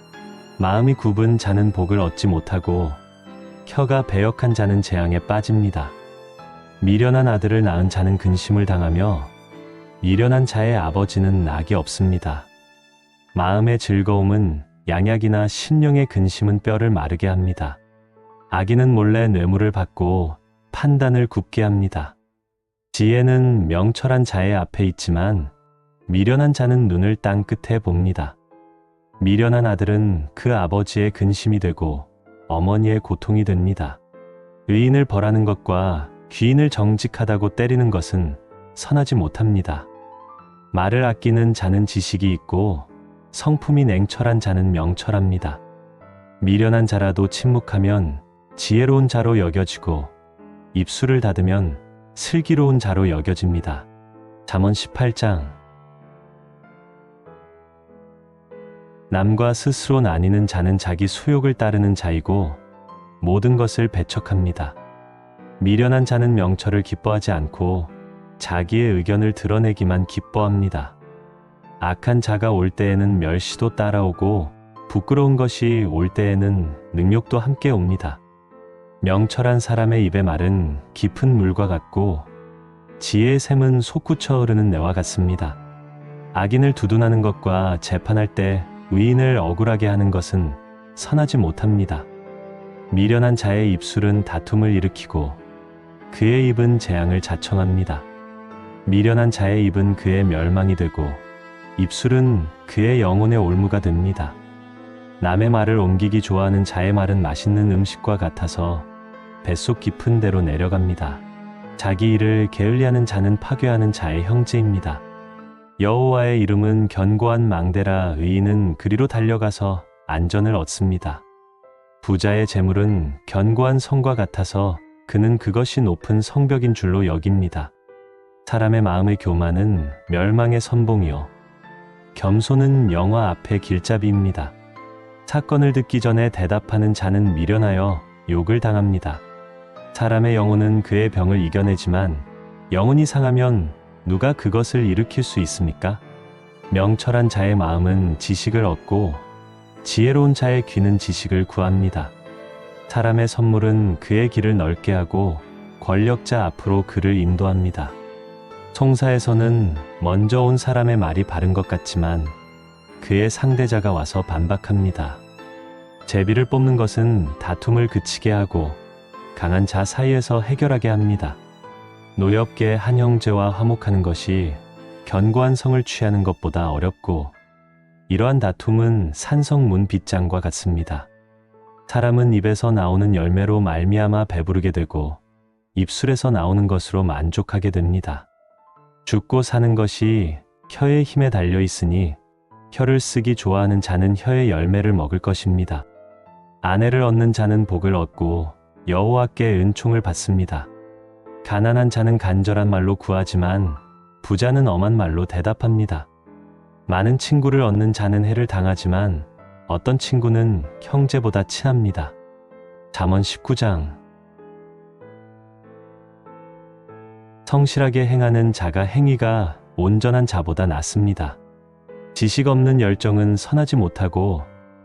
마음이 굽은 자는 복을 얻지 못하고 혀가 배역한 자는 재앙에 빠집니다. 미련한 아들을 낳은 자는 근심을 당하며 미련한 자의 아버지는 낙이 없습니다. 마음의 즐거움은 양약이나 심령의 근심은 뼈를 마르게 합니다. 악인은 몰래 뇌물을 받고 판단을 굽게 합니다. 지혜는 명철한 자의 앞에 있지만 미련한 자는 눈을 땅 끝에 봅니다. 미련한 아들은 그 아버지의 근심이 되고 어머니의 고통이 됩니다. 의인을 벌하는 것과 귀인을 정직하다고 때리는 것은 선하지 못합니다. 말을 아끼는 자는 지식이 있고 성품이 냉철한 자는 명철합니다. 미련한 자라도 침묵하면 지혜로운 자로 여겨지고 입술을 닫으면 슬기로운 자로 여겨집니다. 잠언 18장. 남과 스스로 나뉘는 자는 자기 수욕을 따르는 자이고 모든 것을 배척합니다. 미련한 자는 명철을 기뻐하지 않고 자기의 의견을 드러내기만 기뻐합니다. 악한 자가 올 때에는 멸시도 따라오고 부끄러운 것이 올 때에는 능욕도 함께 옵니다. 명철한 사람의 입의 말은 깊은 물과 같고 지혜의 샘은 솟구쳐 흐르는 내와 같습니다. 악인을 두둔하는 것과 재판할 때 의인을 억울하게 하는 것은 선하지 못합니다. 미련한 자의 입술은 다툼을 일으키고 그의 입은 재앙을 자청합니다. 미련한 자의 입은 그의 멸망이 되고 입술은 그의 영혼의 올무가 됩니다. 남의 말을 옮기기 좋아하는 자의 말은 맛있는 음식과 같아서 뱃속 깊은 데로 내려갑니다. 자기 일을 게을리하는 자는 파괴하는 자의 형제입니다. 여호와의 이름은 견고한 망대라 의인은 그리로 달려가서 안전을 얻습니다. 부자의 재물은 견고한 성과 같아서 그는 그것이 높은 성벽인 줄로 여깁니다. 사람의 마음의 교만은 멸망의 선봉이요 겸손은 영화 앞의 길잡이입니다. 사건을 듣기 전에 대답하는 자는 미련하여 욕을 당합니다. 사람의 영혼은 그의 병을 이겨내지만 영혼이 상하면 누가 그것을 일으킬 수 있습니까? 명철한 자의 마음은 지식을 얻고 지혜로운 자의 귀는 지식을 구합니다. 사람의 선물은 그의 길을 넓게 하고 권력자 앞으로 그를 인도합니다. 송사에서는 먼저 온 사람의 말이 바른 것 같지만 그의 상대자가 와서 반박합니다. 제비를 뽑는 것은 다툼을 그치게 하고 강한 자 사이에서 해결하게 합니다. 노엽게 한 형제와 화목하는 것이 견고한 성을 취하는 것보다 어렵고 이러한 다툼은 산성문 빗장과 같습니다. 사람은 입에서 나오는 열매로 말미암아 배부르게 되고 입술에서 나오는 것으로 만족하게 됩니다. 죽고 사는 것이 혀의 힘에 달려 있으니 혀를 쓰기 좋아하는 자는 혀의 열매를 먹을 것입니다. 아내를 얻는 자는 복을 얻고 여호와께 은총을 받습니다. 가난한 자는 간절한 말로 구하지만 부자는 엄한 말로 대답합니다. 많은 친구를 얻는 자는 해를 당하지만 어떤 친구는 형제보다 친합니다. 잠언 19장. 성실하게 행하는 자가 행위가 온전한 자보다 낫습니다. 지식 없는 열정은 선하지 못하고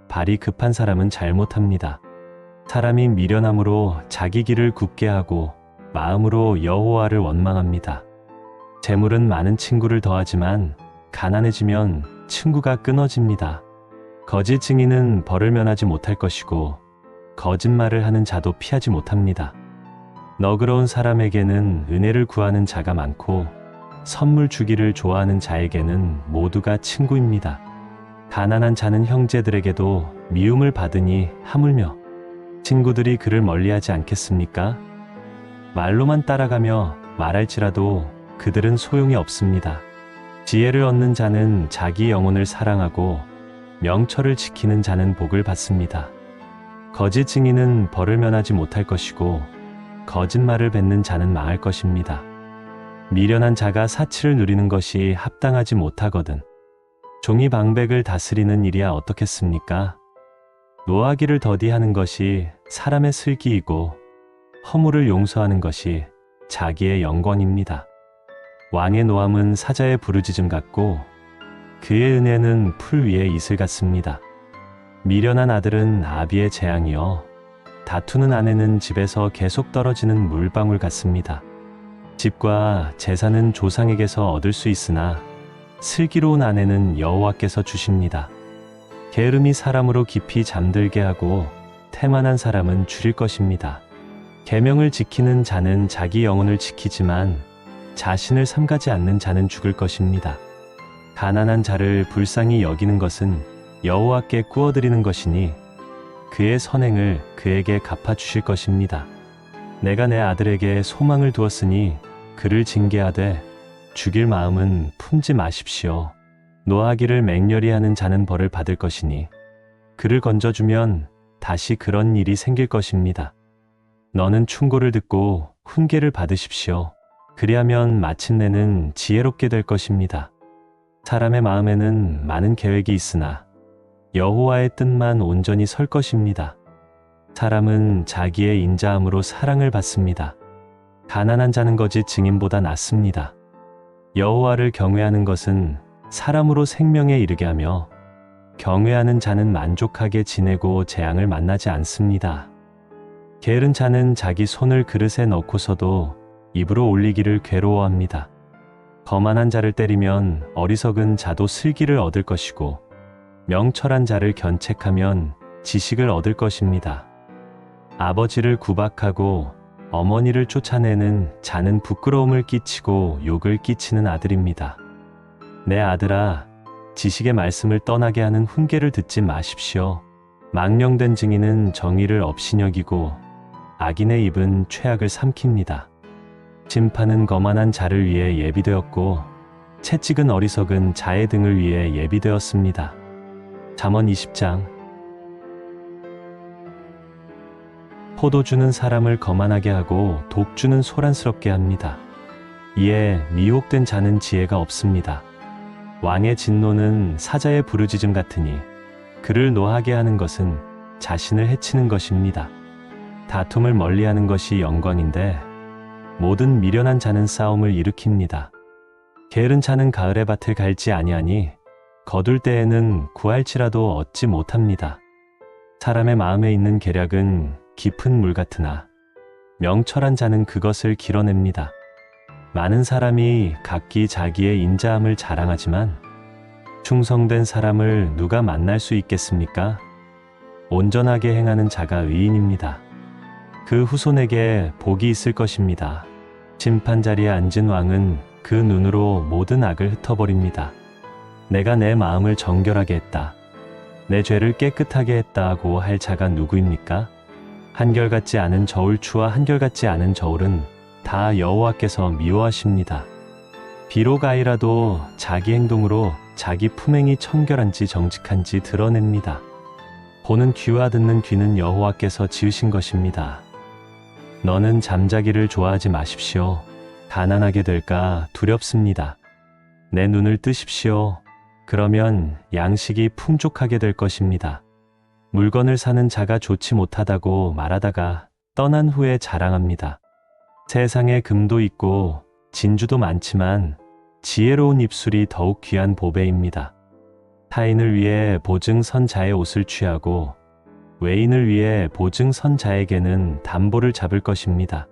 발이 급한 사람은 잘못합니다. 사람이 미련함으로 자기 길을 굽게 하고 마음으로 여호와를 원망합니다. 재물은 많은 친구를 더하지만 가난해지면 친구가 끊어집니다. 거짓 증인은 벌을 면하지 못할 것이고 거짓말을 하는 자도 피하지 못합니다. 너그러운 사람에게는 은혜를 구하는 자가 많고 선물 주기를 좋아하는 자에게는 모두가 친구입니다. 가난한 자는 형제들에게도 미움을 받으니 하물며 친구들이 그를 멀리하지 않겠습니까? 말로만 따라가며 말할지라도 그들은 소용이 없습니다. 지혜를 얻는 자는 자기 영혼을 사랑하고 명철을 지키는 자는 복을 받습니다. 거짓 증인은 벌을 면하지 못할 것이고 거짓말을 뱉는 자는 망할 것입니다. 미련한 자가 사치를 누리는 것이 합당하지 못하거든 종이 방백을 다스리는 일이야 어떻겠습니까? 노하기를 더디하는 것이 사람의 슬기이고 허물을 용서하는 것이 자기의 영광입니다. 왕의 노함은 사자의 부르짖음 같고 그의 은혜는 풀 위의 이슬 같습니다. 미련한 아들은 아비의 재앙이요 다투는 아내는 집에서 계속 떨어지는 물방울 같습니다. 집과 재산은 조상에게서 얻을 수 있으나 슬기로운 아내는 여호와께서 주십니다. 게으름이 사람으로 깊이 잠들게 하고 태만한 사람은 줄일 것입니다. 계명을 지키는 자는 자기 영혼을 지키지만 자신을 삼가지 않는 자는 죽을 것입니다. 가난한 자를 불쌍히 여기는 것은 여호와께 꾸어드리는 것이니 그의 선행을 그에게 갚아주실 것입니다. 내가 내 아들에게 소망을 두었으니 그를 징계하되 죽일 마음은 품지 마십시오. 노하기를 맹렬히 하는 자는 벌을 받을 것이니 그를 건져주면 다시 그런 일이 생길 것입니다. 너는 충고를 듣고 훈계를 받으십시오. 그리하면 마침내는 지혜롭게 될 것입니다. 사람의 마음에는 많은 계획이 있으나 여호와의 뜻만 온전히 설 것입니다. 사람은 자기의 인자함으로 사랑을 받습니다. 가난한 자는 거짓 증인보다 낫습니다. 여호와를 경외하는 것은 사람으로 생명에 이르게 하며 경외하는 자는 만족하게 지내고 재앙을 만나지 않습니다. 게으른 자는 자기 손을 그릇에 넣고서도 입으로 올리기를 괴로워합니다. 거만한 자를 때리면 어리석은 자도 슬기를 얻을 것이고 명철한 자를 견책하면 지식을 얻을 것입니다. 아버지를 구박하고 어머니를 쫓아내는 자는 부끄러움을 끼치고 욕을 끼치는 아들입니다. 내 아들아, 지식의 말씀을 떠나게 하는 훈계를 듣지 마십시오. 망령된 증인은 정의를 업신여기고 악인의 입은 최악을 삼킵니다. 심판은 거만한 자를 위해 예비되었고 채찍은 어리석은 자의 등을 위해 예비되었습니다. 잠언 20장. 포도주는 사람을 거만하게 하고 독주는 소란스럽게 합니다. 이에 미혹된 자는 지혜가 없습니다. 왕의 진노는 사자의 부르짖음 같으니 그를 노하게 하는 것은 자신을 해치는 것입니다. 다툼을 멀리하는 것이 영광인데 모든 미련한 자는 싸움을 일으킵니다. 게으른 자는 가을의 밭을 갈지 아니하니 거둘 때에는 구할지라도 얻지 못합니다. 사람의 마음에 있는 계략은 깊은 물 같으나 명철한 자는 그것을 길어냅니다. 많은 사람이 각기 자기의 인자함을 자랑하지만 충성된 사람을 누가 만날 수 있겠습니까? 온전하게 행하는 자가 의인입니다. 그 후손에게 복이 있을 것입니다. 심판 자리에 앉은 왕은 그 눈으로 모든 악을 흩어버립니다. 내가 내 마음을 정결하게 했다. 내 죄를 깨끗하게 했다고 할 자가 누구입니까? 한결같지 않은 저울추와 한결같지 않은 저울은 다 여호와께서 미워하십니다. 비록 아이라도 자기 행동으로 자기 품행이 청결한지 정직한지 드러냅니다. 보는 귀와 듣는 귀는 여호와께서 지으신 것입니다. 너는 잠자기를 좋아하지 마십시오. 가난하게 될까 두렵습니다. 내 눈을 뜨십시오. 그러면 양식이 풍족하게 될 것입니다. 물건을 사는 자가 좋지 못하다고 말하다가 떠난 후에 자랑합니다. 세상에 금도 있고 진주도 많지만 지혜로운 입술이 더욱 귀한 보배입니다. 타인을 위해 보증 선 자의 옷을 취하고 외인을 위해 보증 선 자에게는 담보를 잡을 것입니다.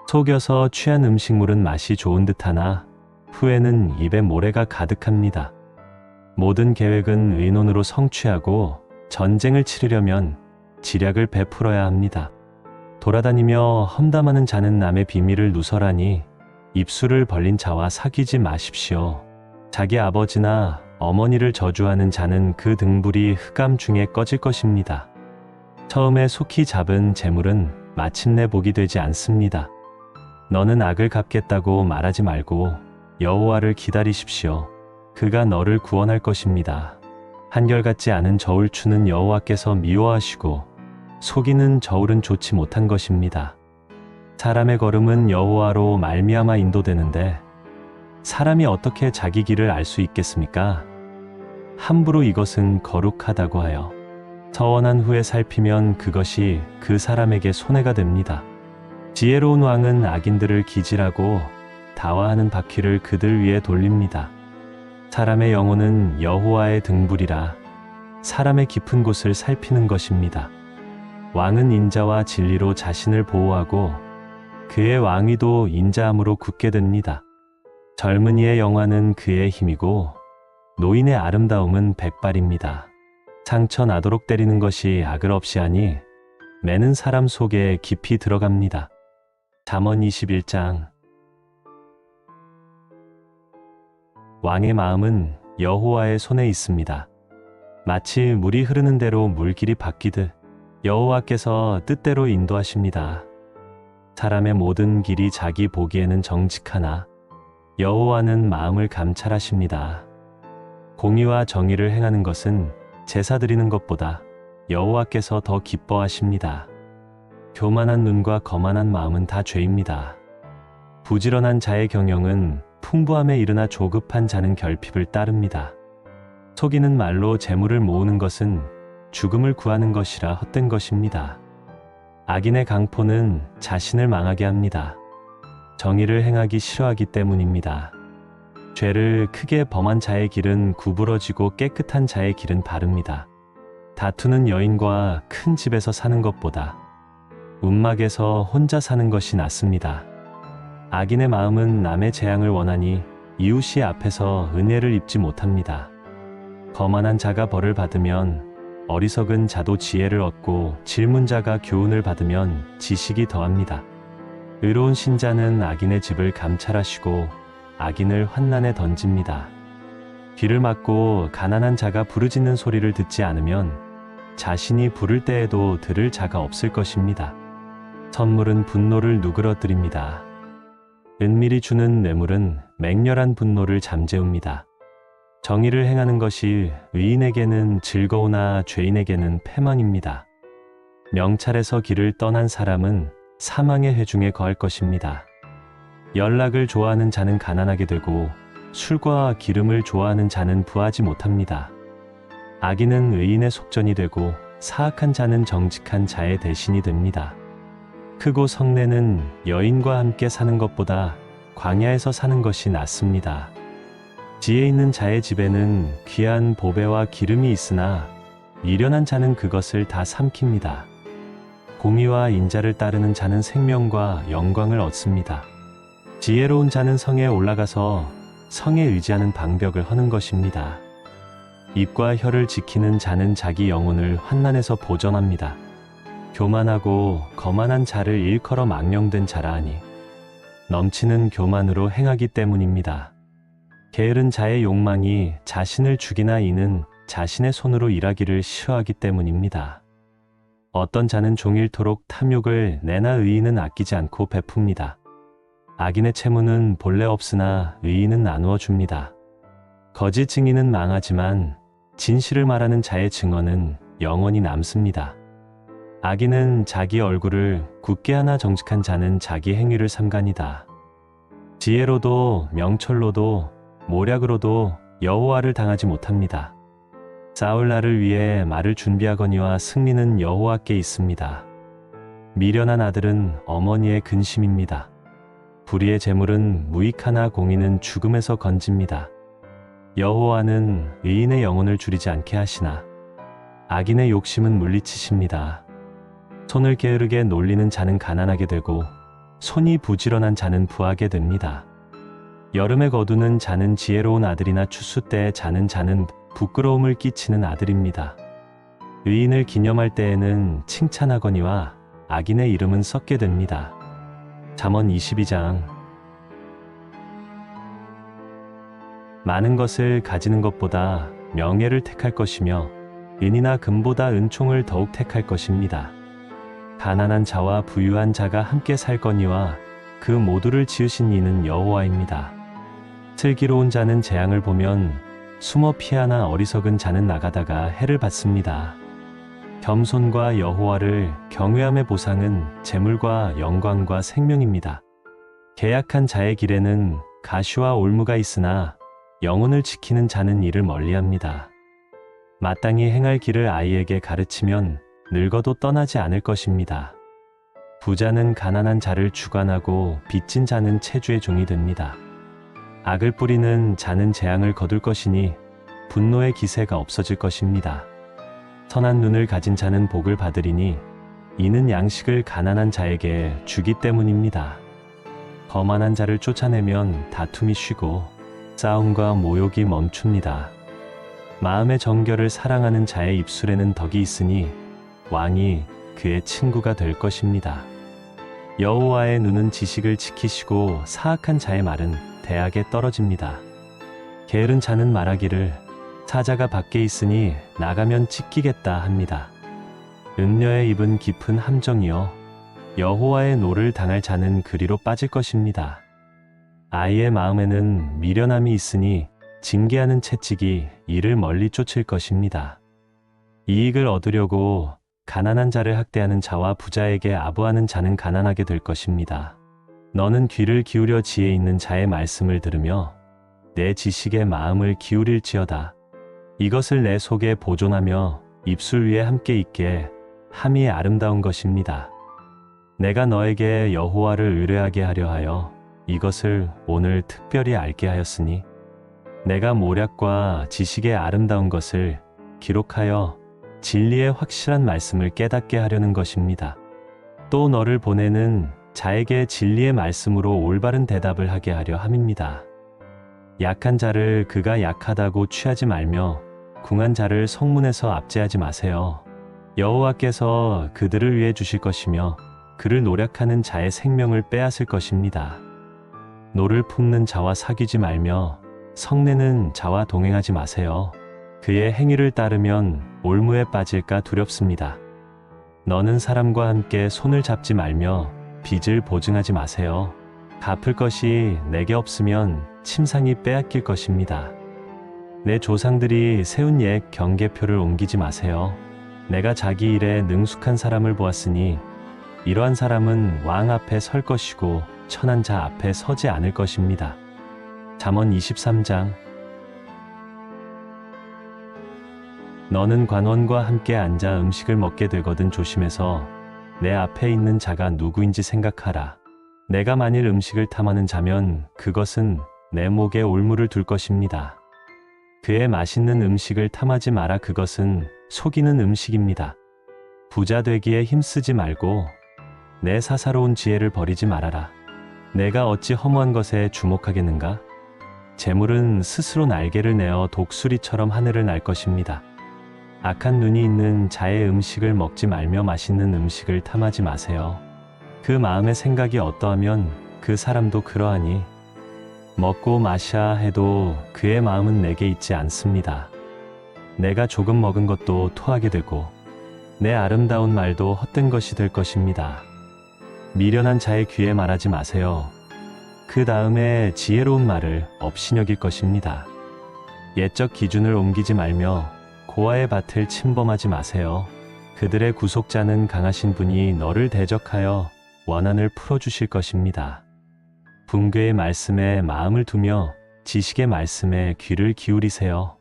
속여서 취한 음식물은 맛이 좋은 듯하나 후에는 입에 모래가 가득합니다. 모든 계획은 의논으로 성취하고 전쟁을 치르려면 지략을 베풀어야 합니다. 돌아다니며 험담하는 자는 남의 비밀을 누설하니 입술을 벌린 자와 사귀지 마십시오. 자기 아버지나 어머니를 저주하는 자는 그 등불이 흑암 중에 꺼질 것입니다. 처음에 속히 잡은 재물은 마침내 복이 되지 않습니다. 너는 악을 갚겠다고 말하지 말고 여호와를 기다리십시오. 그가 너를 구원할 것입니다. 한결같지 않은 저울추는 여호와께서 미워하시고 속이는 저울은 좋지 못한 것입니다. 사람의 걸음은 여호와로 말미암아 인도되는데 사람이 어떻게 자기 길을 알 수 있겠습니까? 함부로 이것은 거룩하다고 하여 서원한 후에 살피면 그것이 그 사람에게 손해가 됩니다. 지혜로운 왕은 악인들을 기질하고 다화하는 바퀴를 그들 위에 돌립니다. 사람의 영혼은 여호와의 등불이라 사람의 깊은 곳을 살피는 것입니다. 왕은 인자와 진리로 자신을 보호하고 그의 왕위도 인자함으로 굳게 됩니다. 젊은이의 영화는 그의 힘이고 노인의 아름다움은 백발입니다. 상처 나도록 때리는 것이 악을 없이 하니 매는 사람 속에 깊이 들어갑니다. 잠언 21장. 왕의 마음은 여호와의 손에 있습니다. 마치 물이 흐르는 대로 물길이 바뀌듯 여호와께서 뜻대로 인도하십니다. 사람의 모든 길이 자기 보기에는 정직하나 여호와는 마음을 감찰하십니다. 공의와 정의를 행하는 것은 제사 드리는 것보다 여호와께서 더 기뻐하십니다. 교만한 눈과 거만한 마음은 다 죄입니다. 부지런한 자의 경영은 풍부함에 이르나 조급한 자는 결핍을 따릅니다. 속이는 말로 재물을 모으는 것은 죽음을 구하는 것이라 헛된 것입니다. 악인의 강포는 자신을 망하게 합니다. 정의를 행하기 싫어하기 때문입니다. 죄를 크게 범한 자의 길은 구부러지고 깨끗한 자의 길은 바릅니다. 다투는 여인과 큰 집에서 사는 것보다 움막에서 혼자 사는 것이 낫습니다. 악인의 마음은 남의 재앙을 원하니 이웃이 앞에서 은혜를 입지 못합니다. 거만한 자가 벌을 받으면 어리석은 자도 지혜를 얻고 질문자가 교훈을 받으면 지식이 더합니다. 의로운 신자는 악인의 집을 감찰하시고 악인을 환난에 던집니다. 귀를 막고 가난한 자가 부르짖는 소리를 듣지 않으면 자신이 부를 때에도 들을 자가 없을 것입니다. 선물은 분노를 누그러뜨립니다. 은밀히 주는 뇌물은 맹렬한 분노를 잠재웁니다. 정의를 행하는 것이 의인에게는 즐거우나 죄인에게는 패망입니다. 명찰에서 길을 떠난 사람은 사망의 회중에 거할 것입니다. 연락을 좋아하는 자는 가난하게 되고 술과 기름을 좋아하는 자는 부하지 못합니다. 악인은 의인의 속전이 되고 사악한 자는 정직한 자의 대신이 됩니다. 크고 성내는 여인과 함께 사는 것보다 광야에서 사는 것이 낫습니다. 지혜 있는 자의 집에는 귀한 보배와 기름이 있으나 미련한 자는 그것을 다 삼킵니다. 공의와 인자를 따르는 자는 생명과 영광을 얻습니다. 지혜로운 자는 성에 올라가서 성에 의지하는 방벽을 허는 것입니다. 입과 혀를 지키는 자는 자기 영혼을 환난에서 보전합니다. 교만하고 거만한 자를 일컬어 망령된 자라 하니 넘치는 교만으로 행하기 때문입니다. 게으른 자의 욕망이 자신을 죽이나 이는 자신의 손으로 일하기를 싫어하기 때문입니다. 어떤 자는 종일토록 탐욕을 내나 의인은 아끼지 않고 베풉니다. 악인의 채무는 본래 없으나 의인은 나누어 줍니다. 거짓 증인은 망하지만 진실을 말하는 자의 증언은 영원히 남습니다. 악인은 자기 얼굴을 굳게 하나 정직한 자는 자기 행위를 삼가니다. 지혜로도 명철로도 모략으로도 여호와를 당하지 못합니다. 싸울 날을 위해 말을 준비하거니와 승리는 여호와께 있습니다. 미련한 아들은 어머니의 근심입니다. 불의의 재물은 무익하나 공의는 죽음에서 건집니다. 여호와는 의인의 영혼을 줄이지 않게 하시나 악인의 욕심은 물리치십니다. 손을 게으르게 놀리는 자는 가난하게 되고 손이 부지런한 자는 부하게 됩니다. 여름에 거두는 자는 지혜로운 아들이나 추수 때에 자는 부끄러움을 끼치는 아들입니다. 의인을 기념할 때에는 칭찬하거니와 악인의 이름은 썩게 됩니다. 잠언 22장. 많은 것을 가지는 것보다 명예를 택할 것이며 은이나 금보다 은총을 더욱 택할 것입니다. 가난한 자와 부유한 자가 함께 살거니와 그 모두를 지으신 이는 여호와입니다. 슬기로운 자는 재앙을 보면 숨어 피하나 어리석은 자는 나가다가 해를 받습니다. 겸손과 여호와를 경외함의 보상은 재물과 영광과 생명입니다. 계약한 자의 길에는 가시와 올무가 있으나 영혼을 지키는 자는 이를 멀리합니다. 마땅히 행할 길을 아이에게 가르치면 늙어도 떠나지 않을 것입니다. 부자는 가난한 자를 주관하고 빚진 자는 체주의 종이 됩니다. 악을 뿌리는 자는 재앙을 거둘 것이니 분노의 기세가 없어질 것입니다. 선한 눈을 가진 자는 복을 받으리니 이는 양식을 가난한 자에게 주기 때문입니다. 거만한 자를 쫓아내면 다툼이 쉬고 싸움과 모욕이 멈춥니다. 마음의 정결을 사랑하는 자의 입술에는 덕이 있으니 왕이 그의 친구가 될 것입니다. 여호와의 눈은 지식을 지키시고 사악한 자의 말은 대학에 떨어집니다. 게으른 자는 말하기를 사자가 밖에 있으니 나가면 찢기겠다 합니다. 음녀의 입은 깊은 함정이요 여호와의 노를 당할 자는 그리로 빠질 것입니다. 아이의 마음에는 미련함이 있으니 징계하는 채찍이 이를 멀리 쫓을 것입니다. 이익을 얻으려고 가난한 자를 학대하는 자와 부자에게 아부하는 자는 가난하게 될 것입니다. 너는 귀를 기울여 지혜 있는 자의 말씀을 들으며 내 지식에 마음을 기울일지어다. 이것을 내 속에 보존하며 입술 위에 함께 있게 함이 아름다운 것입니다. 내가 너에게 여호와를 의뢰하게 하려 하여 이것을 오늘 특별히 알게 하였으니 내가 모략과 지식의 아름다운 것을 기록하여 진리의 확실한 말씀을 깨닫게 하려는 것입니다. 또 너를 보내는 자에게 진리의 말씀으로 올바른 대답을 하게 하려 함입니다. 약한 자를 그가 약하다고 취하지 말며 궁한 자를 성문에서 압제하지 마세요. 여호와께서 그들을 위해 주실 것이며 그를 노략하는 자의 생명을 빼앗을 것입니다. 노를 품는 자와 사귀지 말며 성내는 자와 동행하지 마세요. 그의 행위를 따르면 올무에 빠질까 두렵습니다. 너는 사람과 함께 손을 잡지 말며 빚을 보증하지 마세요. 갚을 것이 내게 없으면 침상이 빼앗길 것입니다. 내 조상들이 세운 옛 경계표를 옮기지 마세요. 내가 자기 일에 능숙한 사람을 보았으니 이러한 사람은 왕 앞에 설 것이고 천한 자 앞에 서지 않을 것입니다. 잠언 23장. 너는 관원과 함께 앉아 음식을 먹게 되거든 조심해서 내 앞에 있는 자가 누구인지 생각하라. 내가 만일 음식을 탐하는 자면 그것은 내 목에 올무를 둘 것입니다. 그의 맛있는 음식을 탐하지 마라. 그것은 속이는 음식입니다. 부자 되기에 힘쓰지 말고 내 사사로운 지혜를 버리지 말아라. 내가 어찌 허무한 것에 주목하겠는가? 재물은 스스로 날개를 내어 독수리처럼 하늘을 날 것입니다. 악한 눈이 있는 자의 음식을 먹지 말며 맛있는 음식을 탐하지 마세요. 그 마음의 생각이 어떠하면 그 사람도 그러하니 먹고 마샤 해도 그의 마음은 내게 있지 않습니다. 내가 조금 먹은 것도 토하게 되고 내 아름다운 말도 헛된 것이 될 것입니다. 미련한 자의 귀에 말하지 마세요. 그 다음에 지혜로운 말을 업신여길 것입니다. 옛적 기준을 옮기지 말며 고아의 밭을 침범하지 마세요. 그들의 구속자는 강하신 분이 너를 대적하여 원한을 풀어주실 것입니다. 붕괴의 말씀에 마음을 두며 지식의 말씀에 귀를 기울이세요.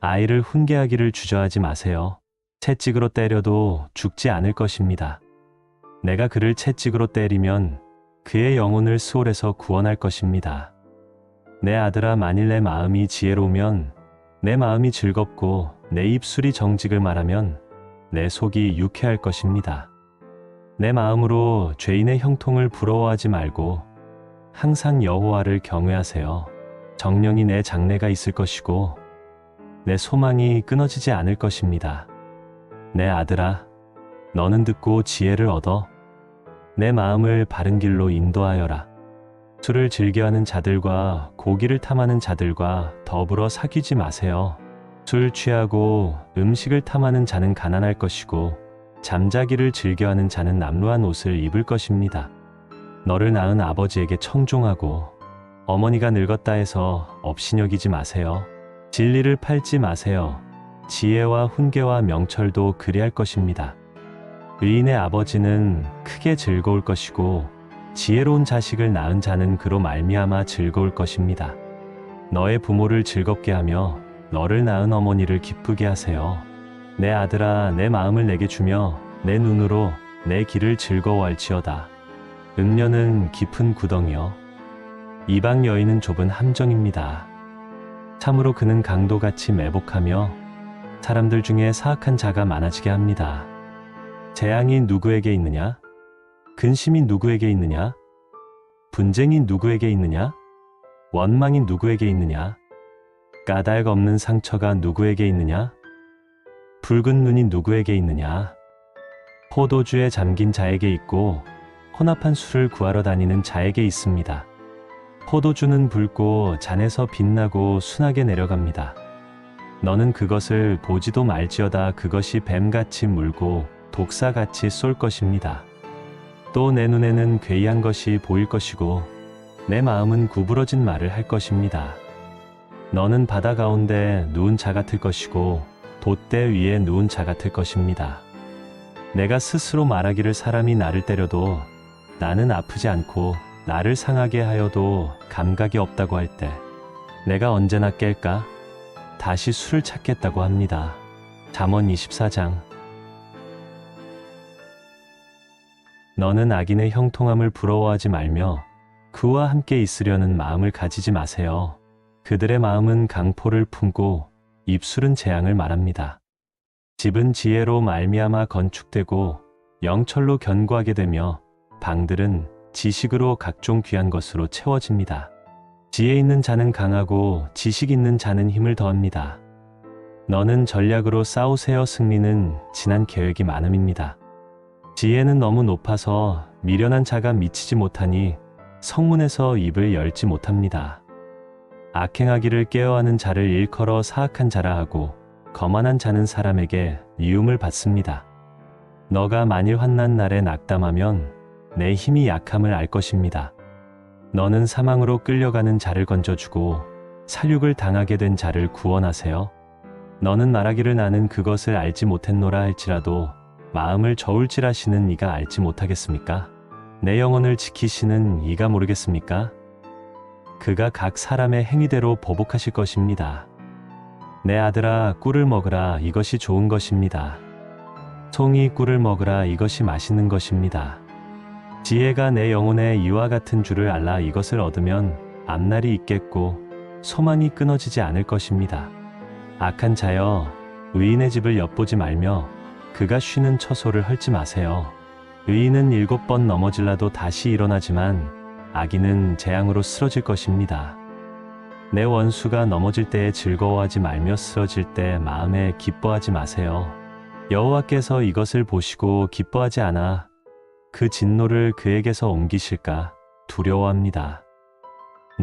아이를 훈계하기를 주저하지 마세요. 채찍으로 때려도 죽지 않을 것입니다. 내가 그를 채찍으로 때리면 그의 영혼을 스올에서 구원할 것입니다. 내 아들아, 만일 내 마음이 지혜로우면 내 마음이 즐겁고 내 입술이 정직을 말하면 내 속이 유쾌할 것입니다. 내 마음으로 죄인의 형통을 부러워하지 말고 항상 여호와를 경외하세요. 정령이 내 장래가 있을 것이고 내 소망이 끊어지지 않을 것입니다. 내 아들아, 너는 듣고 지혜를 얻어 내 마음을 바른 길로 인도하여라. 술을 즐겨하는 자들과 고기를 탐하는 자들과 더불어 사귀지 마세요. 술 취하고 음식을 탐하는 자는 가난할 것이고 잠자기를 즐겨하는 자는 남루한 옷을 입을 것입니다. 너를 낳은 아버지에게 청종하고 어머니가 늙었다 해서 업신여기지 마세요. 진리를 팔지 마세요. 지혜와 훈계와 명철도 그리할 것입니다. 의인의 아버지는 크게 즐거울 것이고 지혜로운 자식을 낳은 자는 그로 말미암아 즐거울 것입니다. 너의 부모를 즐겁게 하며 너를 낳은 어머니를 기쁘게 하세요. 내 아들아, 내 마음을 내게 주며 내 눈으로 내 길을 즐거워할지어다. 음녀는 깊은 구덩이요 이방 여인은 좁은 함정입니다. 참으로 그는 강도같이 매복하며 사람들 중에 사악한 자가 많아지게 합니다. 재앙이 누구에게 있느냐? 근심이 누구에게 있느냐? 분쟁이 누구에게 있느냐? 원망이 누구에게 있느냐? 까닭 없는 상처가 누구에게 있느냐? 붉은 눈이 누구에게 있느냐? 포도주에 잠긴 자에게 있고 혼합한 술을 구하러 다니는 자에게 있습니다. 포도주는 붉고 잔에서 빛나고 순하게 내려갑니다. 너는 그것을 보지도 말지어다. 그것이 뱀같이 물고 독사같이 쏠 것입니다. 또 내 눈에는 괴이한 것이 보일 것이고 내 마음은 구부러진 말을 할 것입니다. 너는 바다 가운데 누운 자 같을 것이고 돛대 위에 누운 자 같을 것입니다. 내가 스스로 말하기를 사람이 나를 때려도 나는 아프지 않고 나를 상하게 하여도 감각이 없다고 할 때 내가 언제나 깰까? 다시 술을 찾겠다고 합니다. 잠언 24장. 너는 악인의 형통함을 부러워하지 말며 그와 함께 있으려는 마음을 가지지 마세요. 그들의 마음은 강포를 품고 입술은 재앙을 말합니다. 집은 지혜로 말미암아 건축되고 영철로 견고하게 되며 방들은 지식으로 각종 귀한 것으로 채워집니다. 지혜 있는 자는 강하고 지식 있는 자는 힘을 더합니다. 너는 전략으로 싸우세요. 승리는 지난 계획이 많음입니다. 지혜는 너무 높아서 미련한 자가 미치지 못하니 성문에서 입을 열지 못합니다. 악행하기를 꾀어하는 자를 일컬어 사악한 자라 하고 거만한 자는 사람에게 미움을 받습니다. 너가 만일 환난 날에 낙담하면 내 힘이 약함을 알 것입니다. 너는 사망으로 끌려가는 자를 건져주고 살육을 당하게 된 자를 구원하세요. 너는 말하기를 나는 그것을 알지 못했노라 할지라도 마음을 저울질하시는 이가 알지 못하겠습니까? 내 영혼을 지키시는 이가 모르겠습니까? 그가 각 사람의 행위대로 보복하실 것입니다. 내 아들아, 꿀을 먹으라. 이것이 좋은 것입니다. 송이 꿀을 먹으라. 이것이 맛있는 것입니다. 지혜가 내 영혼에 이와 같은 줄을 알라. 이것을 얻으면 앞날이 있겠고 소망이 끊어지지 않을 것입니다. 악한 자여, 의인의 집을 엿보지 말며 그가 쉬는 처소를 헐지 마세요. 의인은 7번 넘어질라도 다시 일어나지만 악인은 재앙으로 쓰러질 것입니다. 내 원수가 넘어질 때에 즐거워하지 말며 쓰러질 때 마음에 기뻐하지 마세요. 여호와께서 이것을 보시고 기뻐하지 않아 그 진노를 그에게서 옮기실까 두려워합니다.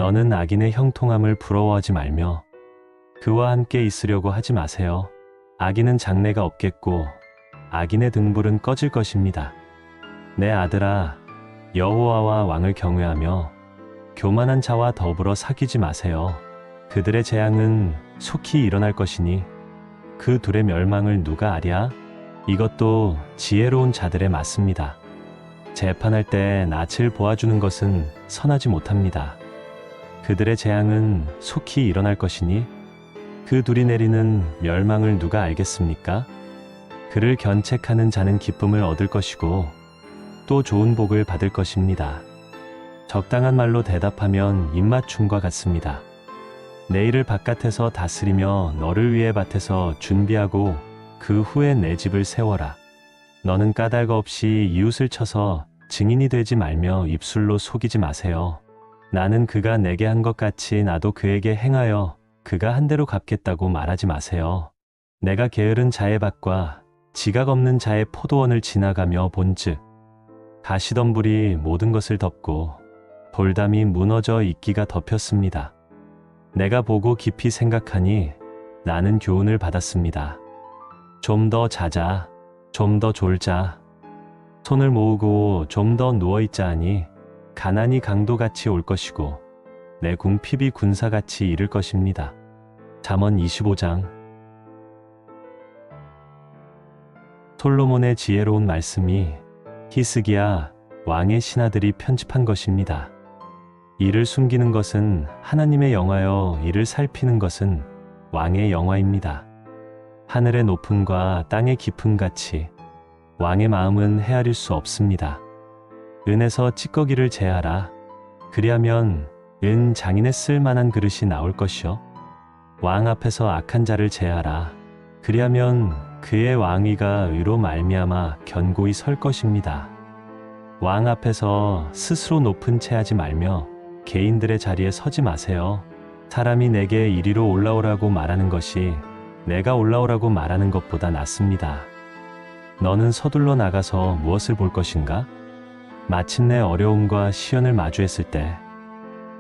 너는 악인의 형통함을 부러워하지 말며 그와 함께 있으려고 하지 마세요. 악인은 장래가 없겠고 악인의 등불은 꺼질 것입니다. 내 아들아, 여호와와 왕을 경외하며 교만한 자와 더불어 사귀지 마세요. 그들의 재앙은 속히 일어날 것이니 그 둘의 멸망을 누가 아랴? 이것도 지혜로운 자들의 맞습니다. 재판할 때 낯을 보아주는 것은 선하지 못합니다. 그들의 재앙은 속히 일어날 것이니 그 둘이 내리는 멸망을 누가 알겠습니까? 그를 견책하는 자는 기쁨을 얻을 것이고 또 좋은 복을 받을 것입니다. 적당한 말로 대답하면 입맞춤과 같습니다. 내 일을 바깥에서 다스리며 너를 위해 밭에서 준비하고 그 후에 내 집을 세워라. 너는 까닭 없이 이웃을 쳐서 증인이 되지 말며 입술로 속이지 마세요. 나는 그가 내게 한 것 같이 나도 그에게 행하여 그가 한 대로 갚겠다고 말하지 마세요. 내가 게으른 자의 밭과 지각 없는 자의 포도원을 지나가며 본즉 가시덤불이 모든 것을 덮고 돌담이 무너져 이끼가 덮였습니다. 내가 보고 깊이 생각하니 나는 교훈을 받았습니다. 좀 더 자자, 좀 더 졸자, 손을 모으고 좀 더 누워있자 하니 가난이 강도같이 올 것이고 내 궁핍이 군사같이 이를 것입니다. 잠언 25장. 솔로몬의 지혜로운 말씀이 히스기야 왕의 신하들이 편집한 것입니다. 이를 숨기는 것은 하나님의 영화여 이를 살피는 것은 왕의 영화입니다. 하늘의 높음과 땅의 깊음 같이 왕의 마음은 헤아릴 수 없습니다. 은에서 찌꺼기를 제하라. 그리하면 은 장인에 쓸 만한 그릇이 나올 것이요. 왕 앞에서 악한 자를 제하라. 그리하면 그의 왕위가 의로 말미암아 견고히 설 것입니다. 왕 앞에서 스스로 높은 채 하지 말며 개인들의 자리에 서지 마세요. 사람이 내게 이리로 올라오라고 말하는 것이 내가 올라오라고 말하는 것보다 낫습니다. 너는 서둘러 나가서 무엇을 볼 것인가? 마침내 어려움과 시련을 마주했을 때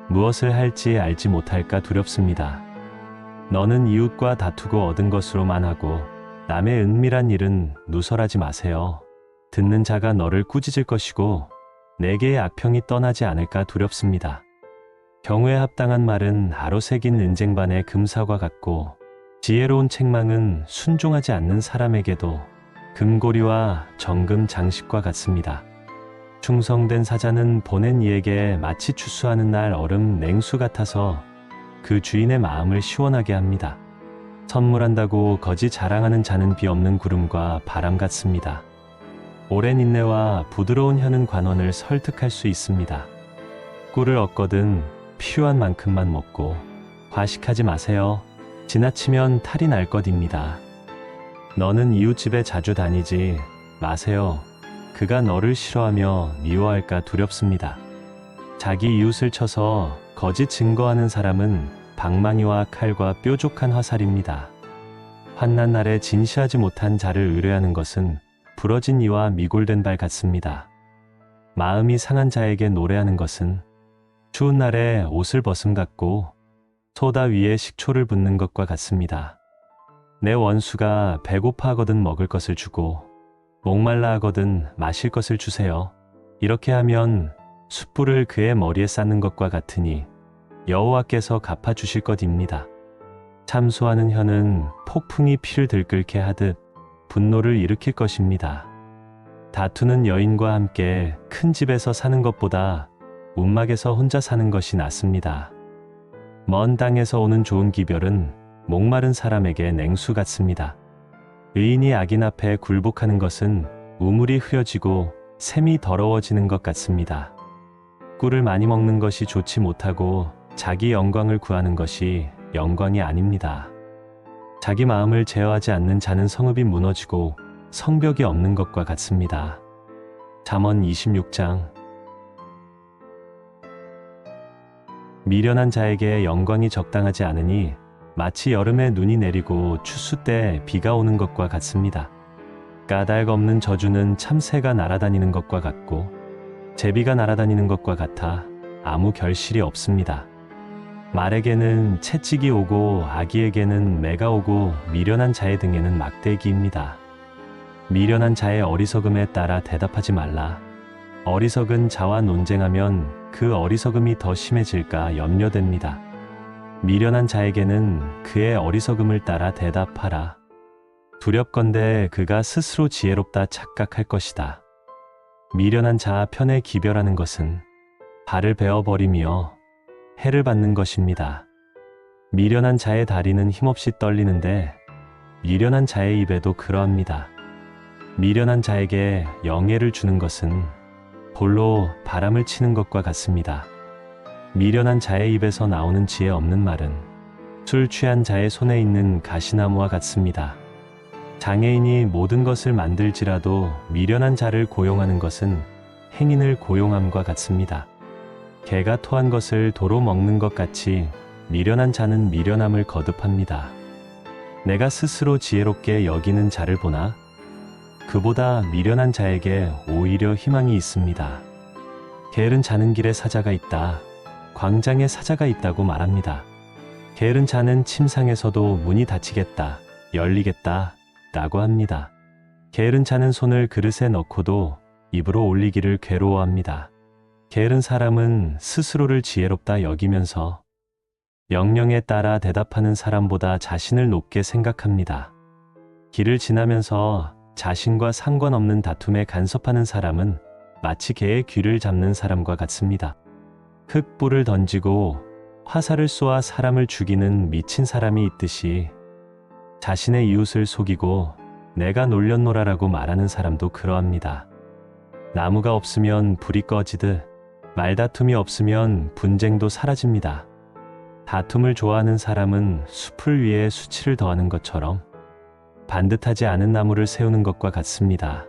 무엇을 할지 알지 못할까 두렵습니다. 너는 이웃과 다투고 얻은 것으로만 하고 남의 은밀한 일은 누설하지 마세요. 듣는 자가 너를 꾸짖을 것이고 내게의 악평이 떠나지 않을까 두렵습니다. 경우에 합당한 말은 아로 새긴 은쟁반의 금사과 같고 지혜로운 책망은 순종하지 않는 사람에게도 금고리와 정금 장식과 같습니다. 충성된 사자는 보낸 이에게 마치 추수하는 날 얼음 냉수 같아서 그 주인의 마음을 시원하게 합니다. 선물한다고 거짓 자랑하는 자는 비 없는 구름과 바람 같습니다. 오랜 인내와 부드러운 혀는 관원을 설득할 수 있습니다. 꿀을 얻거든 필요한 만큼만 먹고 과식하지 마세요. 지나치면 탈이 날 것입니다. 너는 이웃집에 자주 다니지 마세요. 그가 너를 싫어하며 미워할까 두렵습니다. 자기 이웃을 쳐서 거짓 증거하는 사람은 방망이와 칼과 뾰족한 화살입니다. 환난 날에 진시하지 못한 자를 의뢰하는 것은 부러진 이와 미골된 발 같습니다. 마음이 상한 자에게 노래하는 것은 추운 날에 옷을 벗음 같고 소다 위에 식초를 붓는 것과 같습니다. 내 원수가 배고파 하거든 먹을 것을 주고 목말라 하거든 마실 것을 주세요. 이렇게 하면 숯불을 그의 머리에 쌓는 것과 같으니 여호와께서 갚아주실 것입니다. 참소하는 혀는 폭풍이 피를 들끓게 하듯 분노를 일으킬 것입니다. 다투는 여인과 함께 큰 집에서 사는 것보다 움막에서 혼자 사는 것이 낫습니다. 먼 땅에서 오는 좋은 기별은 목마른 사람에게 냉수 같습니다. 의인이 악인 앞에 굴복하는 것은 우물이 흐려지고 샘이 더러워지는 것 같습니다. 꿀을 많이 먹는 것이 좋지 못하고 자기 영광을 구하는 것이 영광이 아닙니다. 자기 마음을 제어하지 않는 자는 성읍이 무너지고 성벽이 없는 것과 같습니다. 잠언 26장. 미련한 자에게 영광이 적당하지 않으니 마치 여름에 눈이 내리고 추수 때 비가 오는 것과 같습니다. 까닭 없는 저주는 참새가 날아다니는 것과 같고 제비가 날아다니는 것과 같아 아무 결실이 없습니다. 말에게는 채찍이 오고 아기에게는 매가 오고 미련한 자의 등에는 막대기입니다. 미련한 자의 어리석음에 따라 대답하지 말라. 어리석은 자와 논쟁하면 그 어리석음이 더 심해질까 염려됩니다. 미련한 자에게는 그의 어리석음을 따라 대답하라. 두렵건대 그가 스스로 지혜롭다 착각할 것이다. 미련한 자 편에 기별하는 것은 발을 베어버리며 해를 받는 것입니다. 미련한 자의 다리는 힘없이 떨리는데 미련한 자의 입에도 그러합니다. 미련한 자에게 영예를 주는 것은 볼로 바람을 치는 것과 같습니다. 미련한 자의 입에서 나오는 지혜 없는 말은 술 취한 자의 손에 있는 가시나무와 같습니다. 장애인이 모든 것을 만들지라도 미련한 자를 고용하는 것은 행인을 고용함과 같습니다. 개가 토한 것을 도로 먹는 것 같이 미련한 자는 미련함을 거듭합니다. 내가 스스로 지혜롭게 여기는 자를 보나? 그보다 미련한 자에게 오히려 희망이 있습니다. 게으른 자는 길에 사자가 있다. 광장에 사자가 있다고 말합니다. 게으른 자는 침상에서도 문이 닫히겠다, 열리겠다 라고 합니다. 게으른 자는 손을 그릇에 넣고도 입으로 올리기를 괴로워합니다. 게으른 사람은 스스로를 지혜롭다 여기면서 명령에 따라 대답하는 사람보다 자신을 높게 생각합니다. 길을 지나면서 자신과 상관없는 다툼에 간섭하는 사람은 마치 개의 귀를 잡는 사람과 같습니다. 흙불을 던지고 화살을 쏘아 사람을 죽이는 미친 사람이 있듯이 자신의 이웃을 속이고 내가 놀렸노라라고 말하는 사람도 그러합니다. 나무가 없으면 불이 꺼지듯 말다툼이 없으면 분쟁도 사라집니다. 다툼을 좋아하는 사람은 숲을 위해 수치를 더하는 것처럼 반듯하지 않은 나무를 세우는 것과 같습니다.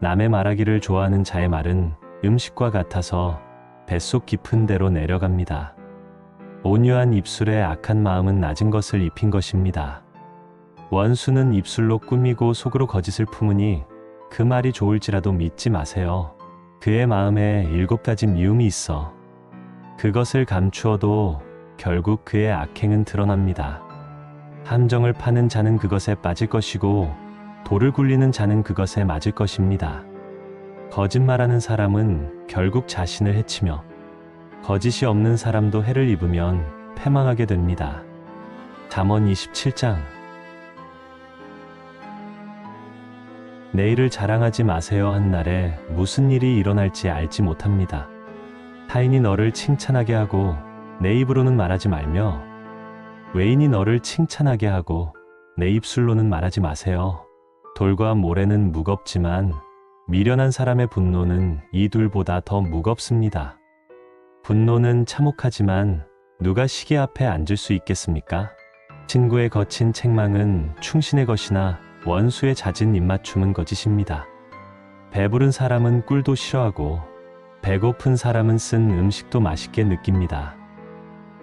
남의 말하기를 좋아하는 자의 말은 음식과 같아서 뱃속 깊은 데로 내려갑니다. 온유한 입술에 악한 마음은 낮은 것을 입힌 것입니다. 원수는 입술로 꾸미고 속으로 거짓을 품으니 그 말이 좋을지라도 믿지 마세요. 그의 마음에 7가지 미움이 있어 그것을 감추어도 결국 그의 악행은 드러납니다. 함정을 파는 자는 그것에 빠질 것이고 돌을 굴리는 자는 그것에 맞을 것입니다. 거짓말하는 사람은 결국 자신을 해치며 거짓이 없는 사람도 해를 입으면 패망하게 됩니다. 잠언 27장. 내일을 자랑하지 마세요. 한 날에 무슨 일이 일어날지 알지 못합니다. 타인이 너를 칭찬하게 하고 내 입으로는 말하지 말며 외인이 너를 칭찬하게 하고 내 입술로는 말하지 마세요. 돌과 모래는 무겁지만 미련한 사람의 분노는 이 둘보다 더 무겁습니다. 분노는 참혹하지만 누가 시계 앞에 앉을 수 있겠습니까? 친구의 거친 책망은 충신의 것이나 원수의 잦은 입맞춤은 거짓입니다. 배부른 사람은 꿀도 싫어하고 배고픈 사람은 쓴 음식도 맛있게 느낍니다.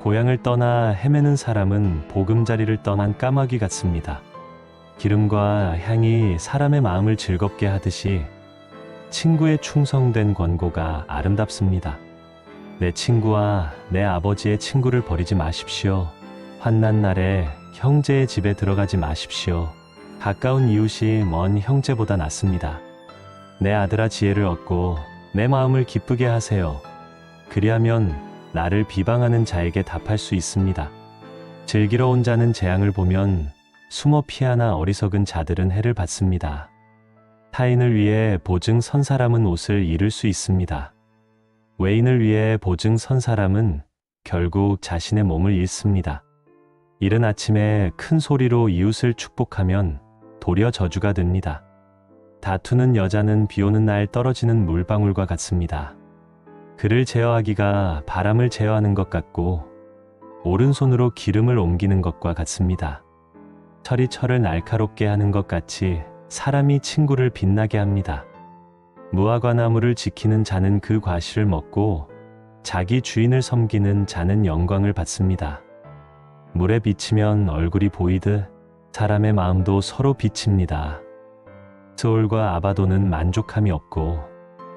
고향을 떠나 헤매는 사람은 보금자리를 떠난 까마귀 같습니다. 기름과 향이 사람의 마음을 즐겁게 하듯이 친구의 충성된 권고가 아름답습니다. 내 친구와 내 아버지의 친구를 버리지 마십시오. 환난 날에 형제의 집에 들어가지 마십시오. 가까운 이웃이 먼 형제보다 낫습니다. 내 아들아 지혜를 얻고 내 마음을 기쁘게 하세요. 그리하면 나를 비방하는 자에게 답할 수 있습니다. 즐기러온 자는 재앙을 보면 숨어 피하나 어리석은 자들은 해를 받습니다. 타인을 위해 보증 선 사람은 옷을 잃을 수 있습니다. 외인을 위해 보증 선 사람은 결국 자신의 몸을 잃습니다. 이른 아침에 큰 소리로 이웃을 축복하면 도리어 저주가 됩니다. 다투는 여자는 비 오는 날 떨어지는 물방울과 같습니다. 그를 제어하기가 바람을 제어하는 것 같고 오른손으로 기름을 옮기는 것과 같습니다. 철이 철을 날카롭게 하는 것 같이 사람이 친구를 빛나게 합니다. 무화과나무를 지키는 자는 그 과실을 먹고 자기 주인을 섬기는 자는 영광을 받습니다. 물에 비치면 얼굴이 보이듯 사람의 마음도 서로 비칩니다. 스올과 아바도는 만족함이 없고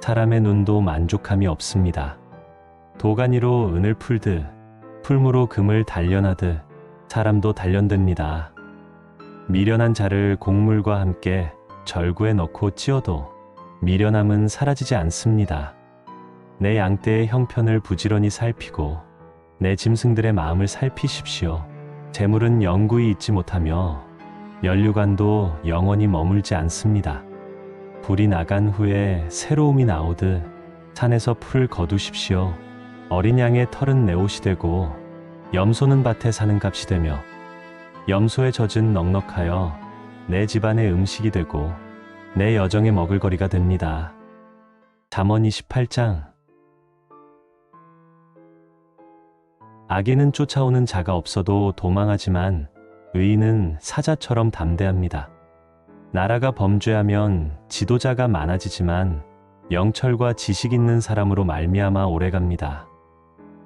사람의 눈도 만족함이 없습니다. 도가니로 은을 풀듯 풀무로 금을 단련하듯 사람도 단련됩니다. 미련한 자를 곡물과 함께 절구에 넣고 찧어도 미련함은 사라지지 않습니다. 내 양떼의 형편을 부지런히 살피고 내 짐승들의 마음을 살피십시오. 재물은 영구히 있지 못하며 면류관도 영원히 머물지 않습니다. 불이 나간 후에 새로움이 나오듯 산에서 풀을 거두십시오. 어린 양의 털은 내 옷이 되고 염소는 밭에 사는 값이 되며 염소의 젖은 넉넉하여 내 집안의 음식이 되고 내 여정의 먹을거리가 됩니다. 잠언 28장. 악인은 쫓아오는 자가 없어도 도망하지만 의인은 사자처럼 담대합니다. 나라가 범죄하면 지도자가 많아지지만 영철과 지식 있는 사람으로 말미암아 오래갑니다.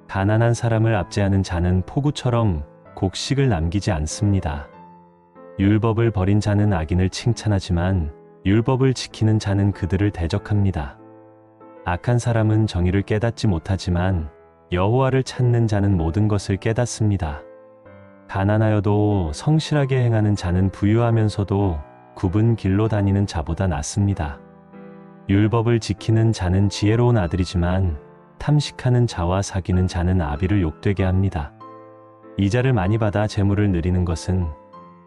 가난한 사람을 압제하는 자는 폭우처럼 곡식을 남기지 않습니다. 율법을 버린 자는 악인을 칭찬하지만 율법을 지키는 자는 그들을 대적합니다. 악한 사람은 정의를 깨닫지 못하지만 여호와를 찾는 자는 모든 것을 깨닫습니다. 가난하여도 성실하게 행하는 자는 부유하면서도 굽은 길로 다니는 자보다 낫습니다. 율법을 지키는 자는 지혜로운 아들이지만 탐식하는 자와 사귀는 자는 아비를 욕되게 합니다. 이자를 많이 받아 재물을 늘리는 것은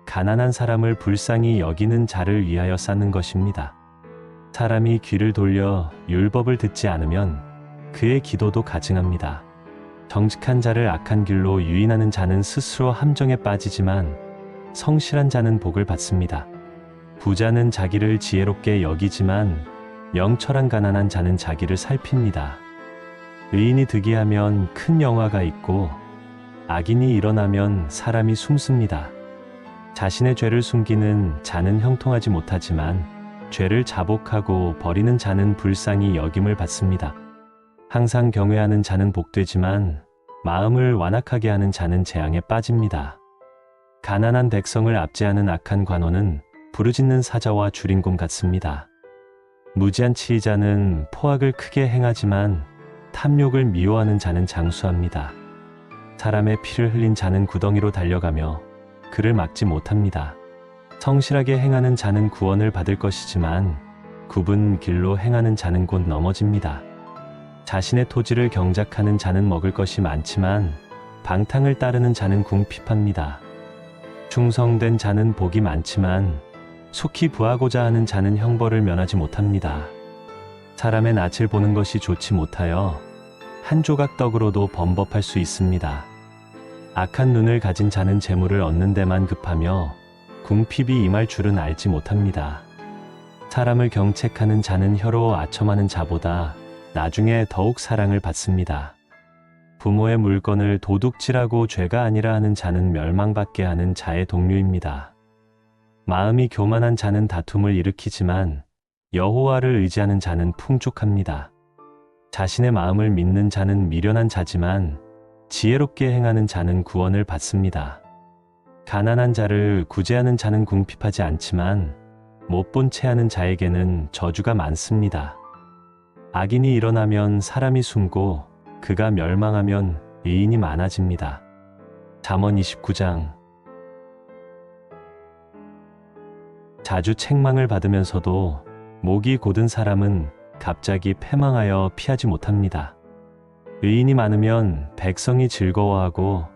가난한 사람을 불쌍히 여기는 자를 위하여 쌓는 것입니다. 사람이 귀를 돌려 율법을 듣지 않으면 그의 기도도 가증합니다. 정직한 자를 악한 길로 유인하는 자는 스스로 함정에 빠지지만 성실한 자는 복을 받습니다. 부자는 자기를 지혜롭게 여기지만 영철한 가난한 자는 자기를 살핍니다. 의인이 득이하면 큰 영화가 있고 악인이 일어나면 사람이 숨습니다. 자신의 죄를 숨기는 자는 형통하지 못하지만 죄를 자복하고 버리는 자는 불쌍히 여김을 받습니다. 항상 경외하는 자는 복되지만 마음을 완악하게 하는 자는 재앙에 빠집니다. 가난한 백성을 압제하는 악한 관원은 부르짖는 사자와 주린곰 같습니다. 무지한 치의자는 포악을 크게 행하지만 탐욕을 미워하는 자는 장수합니다. 사람의 피를 흘린 자는 구덩이로 달려가며 그를 막지 못합니다. 성실하게 행하는 자는 구원을 받을 것이지만 굽은 길로 행하는 자는 곧 넘어집니다. 자신의 토지를 경작하는 자는 먹을 것이 많지만 방탕을 따르는 자는 궁핍합니다. 충성된 자는 복이 많지만 속히 부하고자 하는 자는 형벌을 면하지 못합니다. 사람의 낯을 보는 것이 좋지 못하여 한 조각 떡으로도 범법할 수 있습니다. 악한 눈을 가진 자는 재물을 얻는 데만 급하며 궁핍이 임할 줄은 알지 못합니다. 사람을 경책하는 자는 혀로 아첨하는 자보다 나중에 더욱 사랑을 받습니다. 부모의 물건을 도둑질하고 죄가 아니라 하는 자는 멸망받게 하는 자의 동료입니다. 마음이 교만한 자는 다툼을 일으키지만 여호와를 의지하는 자는 풍족합니다. 자신의 마음을 믿는 자는 미련한 자지만 지혜롭게 행하는 자는 구원을 받습니다. 가난한 자를 구제하는 자는 궁핍하지 않지만 못 본 채 하는 자에게는 저주가 많습니다. 악인이 일어나면 사람이 숨고 그가 멸망하면 의인이 많아집니다. 잠언 29장. 자주 책망을 받으면서도 목이 곧은 사람은 갑자기 패망하여 피하지 못합니다. 의인이 많으면 백성이 즐거워하고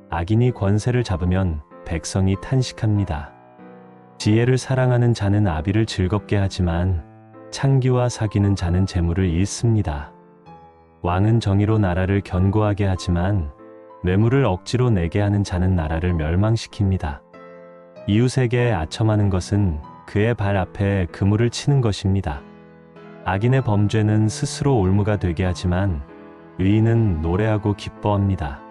악인이 권세를 잡으면 백성이 탄식합니다. 지혜를 사랑하는 자는 아비를 즐겁게 하지만 창기와 사귀는 자는 재물을 잃습니다. 왕은 정의로 나라를 견고하게 하지만 뇌물을 억지로 내게 하는 자는 나라를 멸망시킵니다. 이웃에게 아첨하는 것은 그의 발 앞에 그물을 치는 것입니다. 악인의 범죄는 스스로 올무가 되게 하지만 의인은 노래하고 기뻐합니다.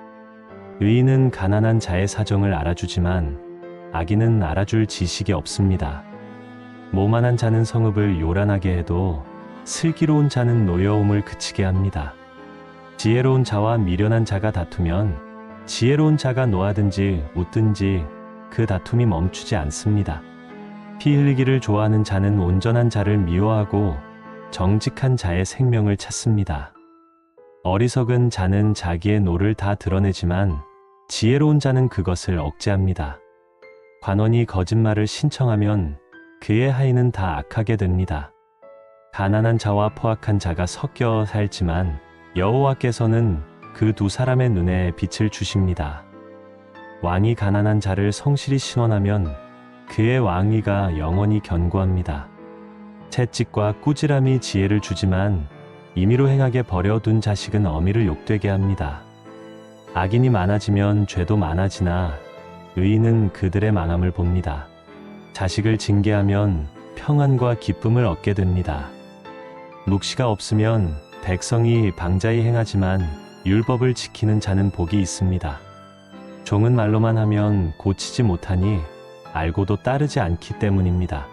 의인은 가난한 자의 사정을 알아주지만 악인은 알아줄 지식이 없습니다. 모만한 자는 성읍을 요란하게 해도 슬기로운 자는 노여움을 그치게 합니다. 지혜로운 자와 미련한 자가 다투면 지혜로운 자가 노하든지 웃든지 그 다툼이 멈추지 않습니다. 피 흘리기를 좋아하는 자는 온전한 자를 미워하고 정직한 자의 생명을 찾습니다. 어리석은 자는 자기의 노를 다 드러내지만 지혜로운 자는 그것을 억제합니다. 관원이 거짓말을 신청하면 그의 하인은 다 악하게 됩니다. 가난한 자와 포악한 자가 섞여 살지만 여호와께서는 그 두 사람의 눈에 빛을 주십니다. 왕이 가난한 자를 성실히 신원하면 그의 왕위가 영원히 견고합니다. 채찍과 꾸지람이 지혜를 주지만 임의로 행하게 버려둔 자식은 어미를 욕되게 합니다. 악인이 많아지면 죄도 많아지나 의인은 그들의 망함을 봅니다. 자식을 징계하면 평안과 기쁨을 얻게 됩니다. 묵시가 없으면 백성이 방자히 행하지만 율법을 지키는 자는 복이 있습니다. 종은 말로만 하면 고치지 못하니 알고도 따르지 않기 때문입니다.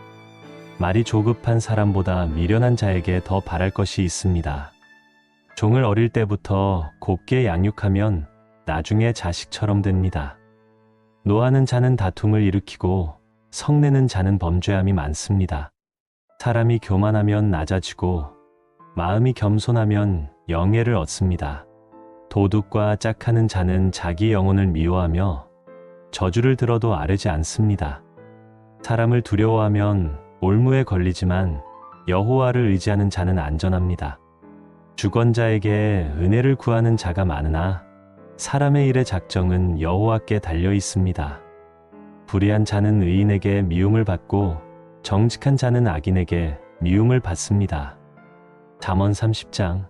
말이 조급한 사람보다 미련한 자에게 더 바랄 것이 있습니다. 종을 어릴 때부터 곱게 양육하면 나중에 자식처럼 됩니다. 노하는 자는 다툼을 일으키고 성내는 자는 범죄함이 많습니다. 사람이 교만하면 낮아지고 마음이 겸손하면 영예를 얻습니다. 도둑과 짝하는 자는 자기 영혼을 미워하며 저주를 들어도 아뢰지 않습니다. 사람을 두려워하면 올무에 걸리지만 여호와를 의지하는 자는 안전합니다. 주권자에게 은혜를 구하는 자가 많으나 사람의 일의 작정은 여호와께 달려 있습니다. 불의한 자는 의인에게 미움을 받고 정직한 자는 악인에게 미움을 받습니다. 잠언 30장.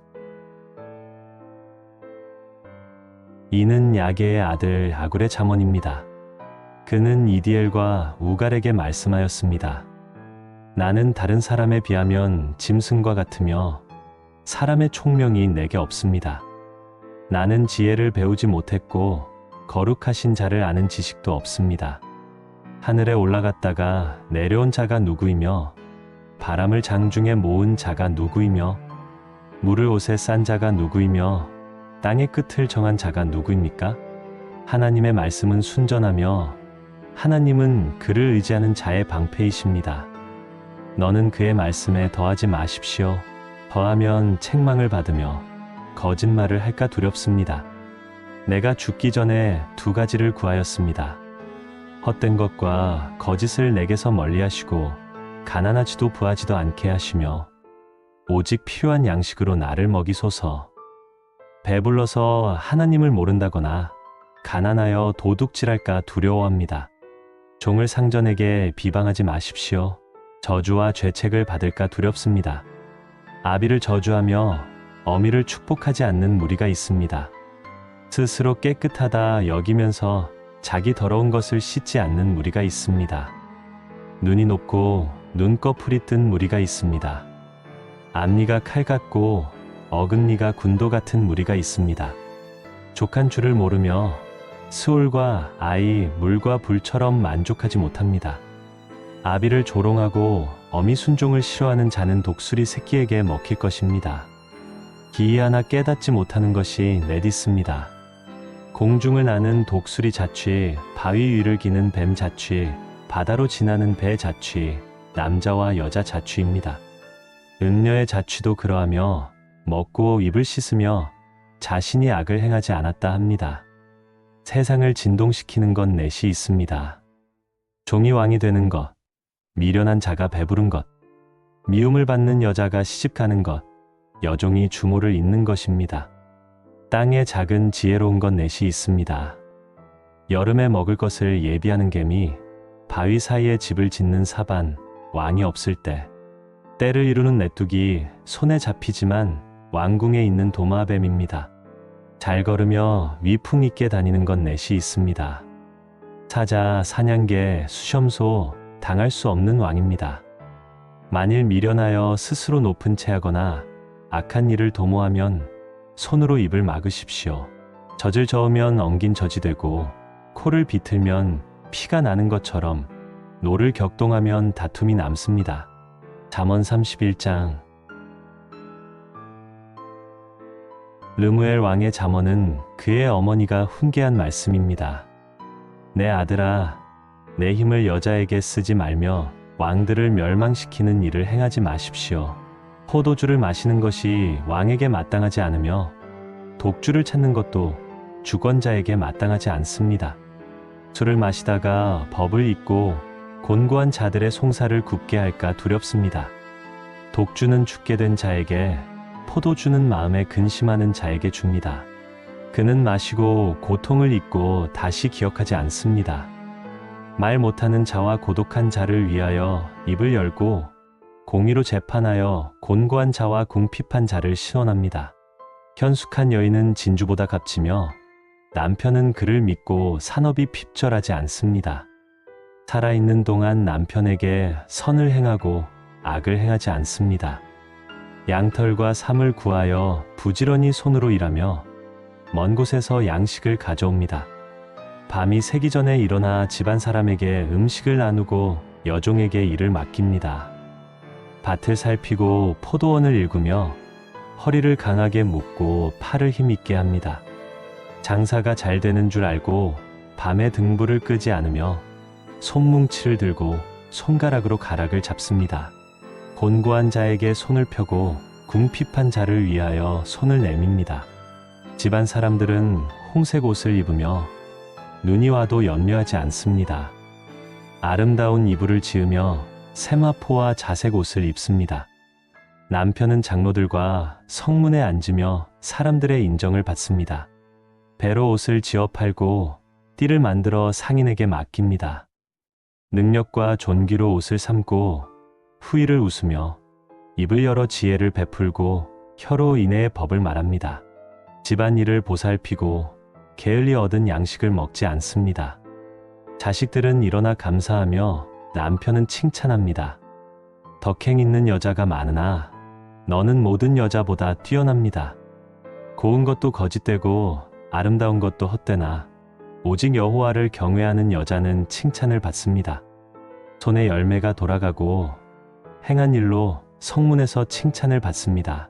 이는 야게의 아들 아굴의 잠언입니다. 그는 이디엘과 우갈에게 말씀하였습니다. 나는 다른 사람에 비하면 짐승과 같으며 사람의 총명이 내게 없습니다. 나는 지혜를 배우지 못했고 거룩하신 자를 아는 지식도 없습니다. 하늘에 올라갔다가 내려온 자가 누구이며 바람을 장중에 모은 자가 누구이며 물을 옷에 싼 자가 누구이며 땅의 끝을 정한 자가 누구입니까? 하나님의 말씀은 순전하며 하나님은 그를 의지하는 자의 방패이십니다. 너는 그의 말씀에 더하지 마십시오. 더하면 책망을 받으며 거짓말을 할까 두렵습니다. 내가 죽기 전에 두 가지를 구하였습니다. 헛된 것과 거짓을 내게서 멀리하시고 가난하지도 부하지도 않게 하시며 오직 필요한 양식으로 나를 먹이소서. 배불러서 하나님을 모른다거나 가난하여 도둑질할까 두려워합니다. 종을 상전에게 비방하지 마십시오. 저주와 죄책을 받을까 두렵습니다. 아비를 저주하며 어미를 축복하지 않는 무리가 있습니다. 스스로 깨끗하다 여기면서 자기 더러운 것을 씻지 않는 무리가 있습니다. 눈이 높고 눈꺼풀이 뜬 무리가 있습니다. 앞니가 칼 같고 어금니가 군도 같은 무리가 있습니다. 족한 줄을 모르며 스올과 아이, 물과 불처럼 만족하지 못합니다. 아비를 조롱하고 어미 순종을 싫어하는 자는 독수리 새끼에게 먹힐 것입니다. 기이 하나 깨닫지 못하는 것이 넷있습니다. 공중을 나는 독수리 자취, 바위 위를 기는 뱀 자취, 바다로 지나는 배 자취, 남자와 여자 자취입니다. 음녀의 자취도 그러하며 먹고 입을 씻으며 자신이 악을 행하지 않았다 합니다. 세상을 진동시키는 건 넷이 있습니다. 종이 왕이 되는 것, 미련한 자가 배부른 것, 미움을 받는 여자가 시집가는 것, 여종이 주모를 잇는 것입니다. 땅에 작은 지혜로운 것 넷이 있습니다. 여름에 먹을 것을 예비하는 개미, 바위 사이에 집을 짓는 사반, 왕이 없을 때, 때를 이루는 메뚜기, 손에 잡히지만 왕궁에 있는 도마뱀입니다. 잘 걸으며 위풍 있게 다니는 것 넷이 있습니다. 사자, 사냥개, 수염소, 당할 수 없는 왕입니다. 만일 미련하여 스스로 높은 채 하거나 악한 일을 도모하면 손으로 입을 막으십시오. 젖을 저으면 엉긴 젖이 되고 코를 비틀면 피가 나는 것처럼 노를 격동하면 다툼이 남습니다. 잠언 31장. 르무엘 왕의 잠언은 그의 어머니가 훈계한 말씀입니다. 내 아들아, 내 힘을 여자에게 쓰지 말며 왕들을 멸망시키는 일을 행하지 마십시오. 포도주를 마시는 것이 왕에게 마땅하지 않으며 독주를 찾는 것도 주권자에게 마땅하지 않습니다. 술을 마시다가 법을 잊고 곤고한 자들의 송사를 굽게 할까 두렵습니다. 독주는 죽게 된 자에게, 포도주는 마음에 근심하는 자에게 줍니다. 그는 마시고 고통을 잊고 다시 기억하지 않습니다. 말 못하는 자와 고독한 자를 위하여 입을 열고 공의로 재판하여 곤고한 자와 궁핍한 자를 신원합니다. 현숙한 여인은 진주보다 값지며 남편은 그를 믿고 산업이 핍절하지 않습니다. 살아있는 동안 남편에게 선을 행하고 악을 행하지 않습니다. 양털과 삼을 구하여 부지런히 손으로 일하며 먼 곳에서 양식을 가져옵니다. 밤이 새기 전에 일어나 집안 사람에게 음식을 나누고 여종에게 일을 맡깁니다. 밭을 살피고 포도원을 일구며 허리를 강하게 묶고 팔을 힘있게 합니다. 장사가 잘 되는 줄 알고 밤에 등불을 끄지 않으며 손뭉치를 들고 손가락으로 가락을 잡습니다. 곤고한 자에게 손을 펴고 궁핍한 자를 위하여 손을 내밉니다. 집안 사람들은 홍색 옷을 입으며 눈이 와도 염려하지 않습니다. 아름다운 이불을 지으며 세마포와 자색 옷을 입습니다. 남편은 장로들과 성문에 앉으며 사람들의 인정을 받습니다. 배로 옷을 지어 팔고 띠를 만들어 상인에게 맡깁니다. 능력과 존귀로 옷을 삼고 후일을 웃으며 입을 열어 지혜를 베풀고 혀로 인해의 법을 말합니다. 집안일을 보살피고 게을리 얻은 양식을 먹지 않습니다. 자식들은 일어나 감사하며 남편은 칭찬합니다. 덕행 있는 여자가 많으나 너는 모든 여자보다 뛰어납니다. 고운 것도 거짓되고 아름다운 것도 헛되나 오직 여호와를 경외하는 여자는 칭찬을 받습니다. 손의 열매가 돌아가고 행한 일로 성문에서 칭찬을 받습니다.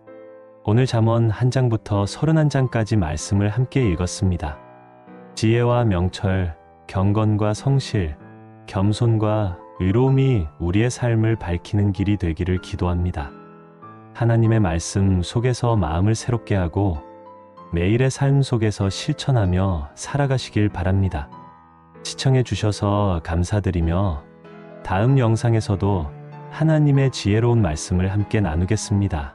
오늘 잠언 1장부터 31장까지 말씀을 함께 읽었습니다. 지혜와 명철, 경건과 성실, 겸손과 의로움이 우리의 삶을 밝히는 길이 되기를 기도합니다. 하나님의 말씀 속에서 마음을 새롭게 하고 매일의 삶 속에서 실천하며 살아가시길 바랍니다. 시청해 주셔서 감사드리며 다음 영상에서도 하나님의 지혜로운 말씀을 함께 나누겠습니다.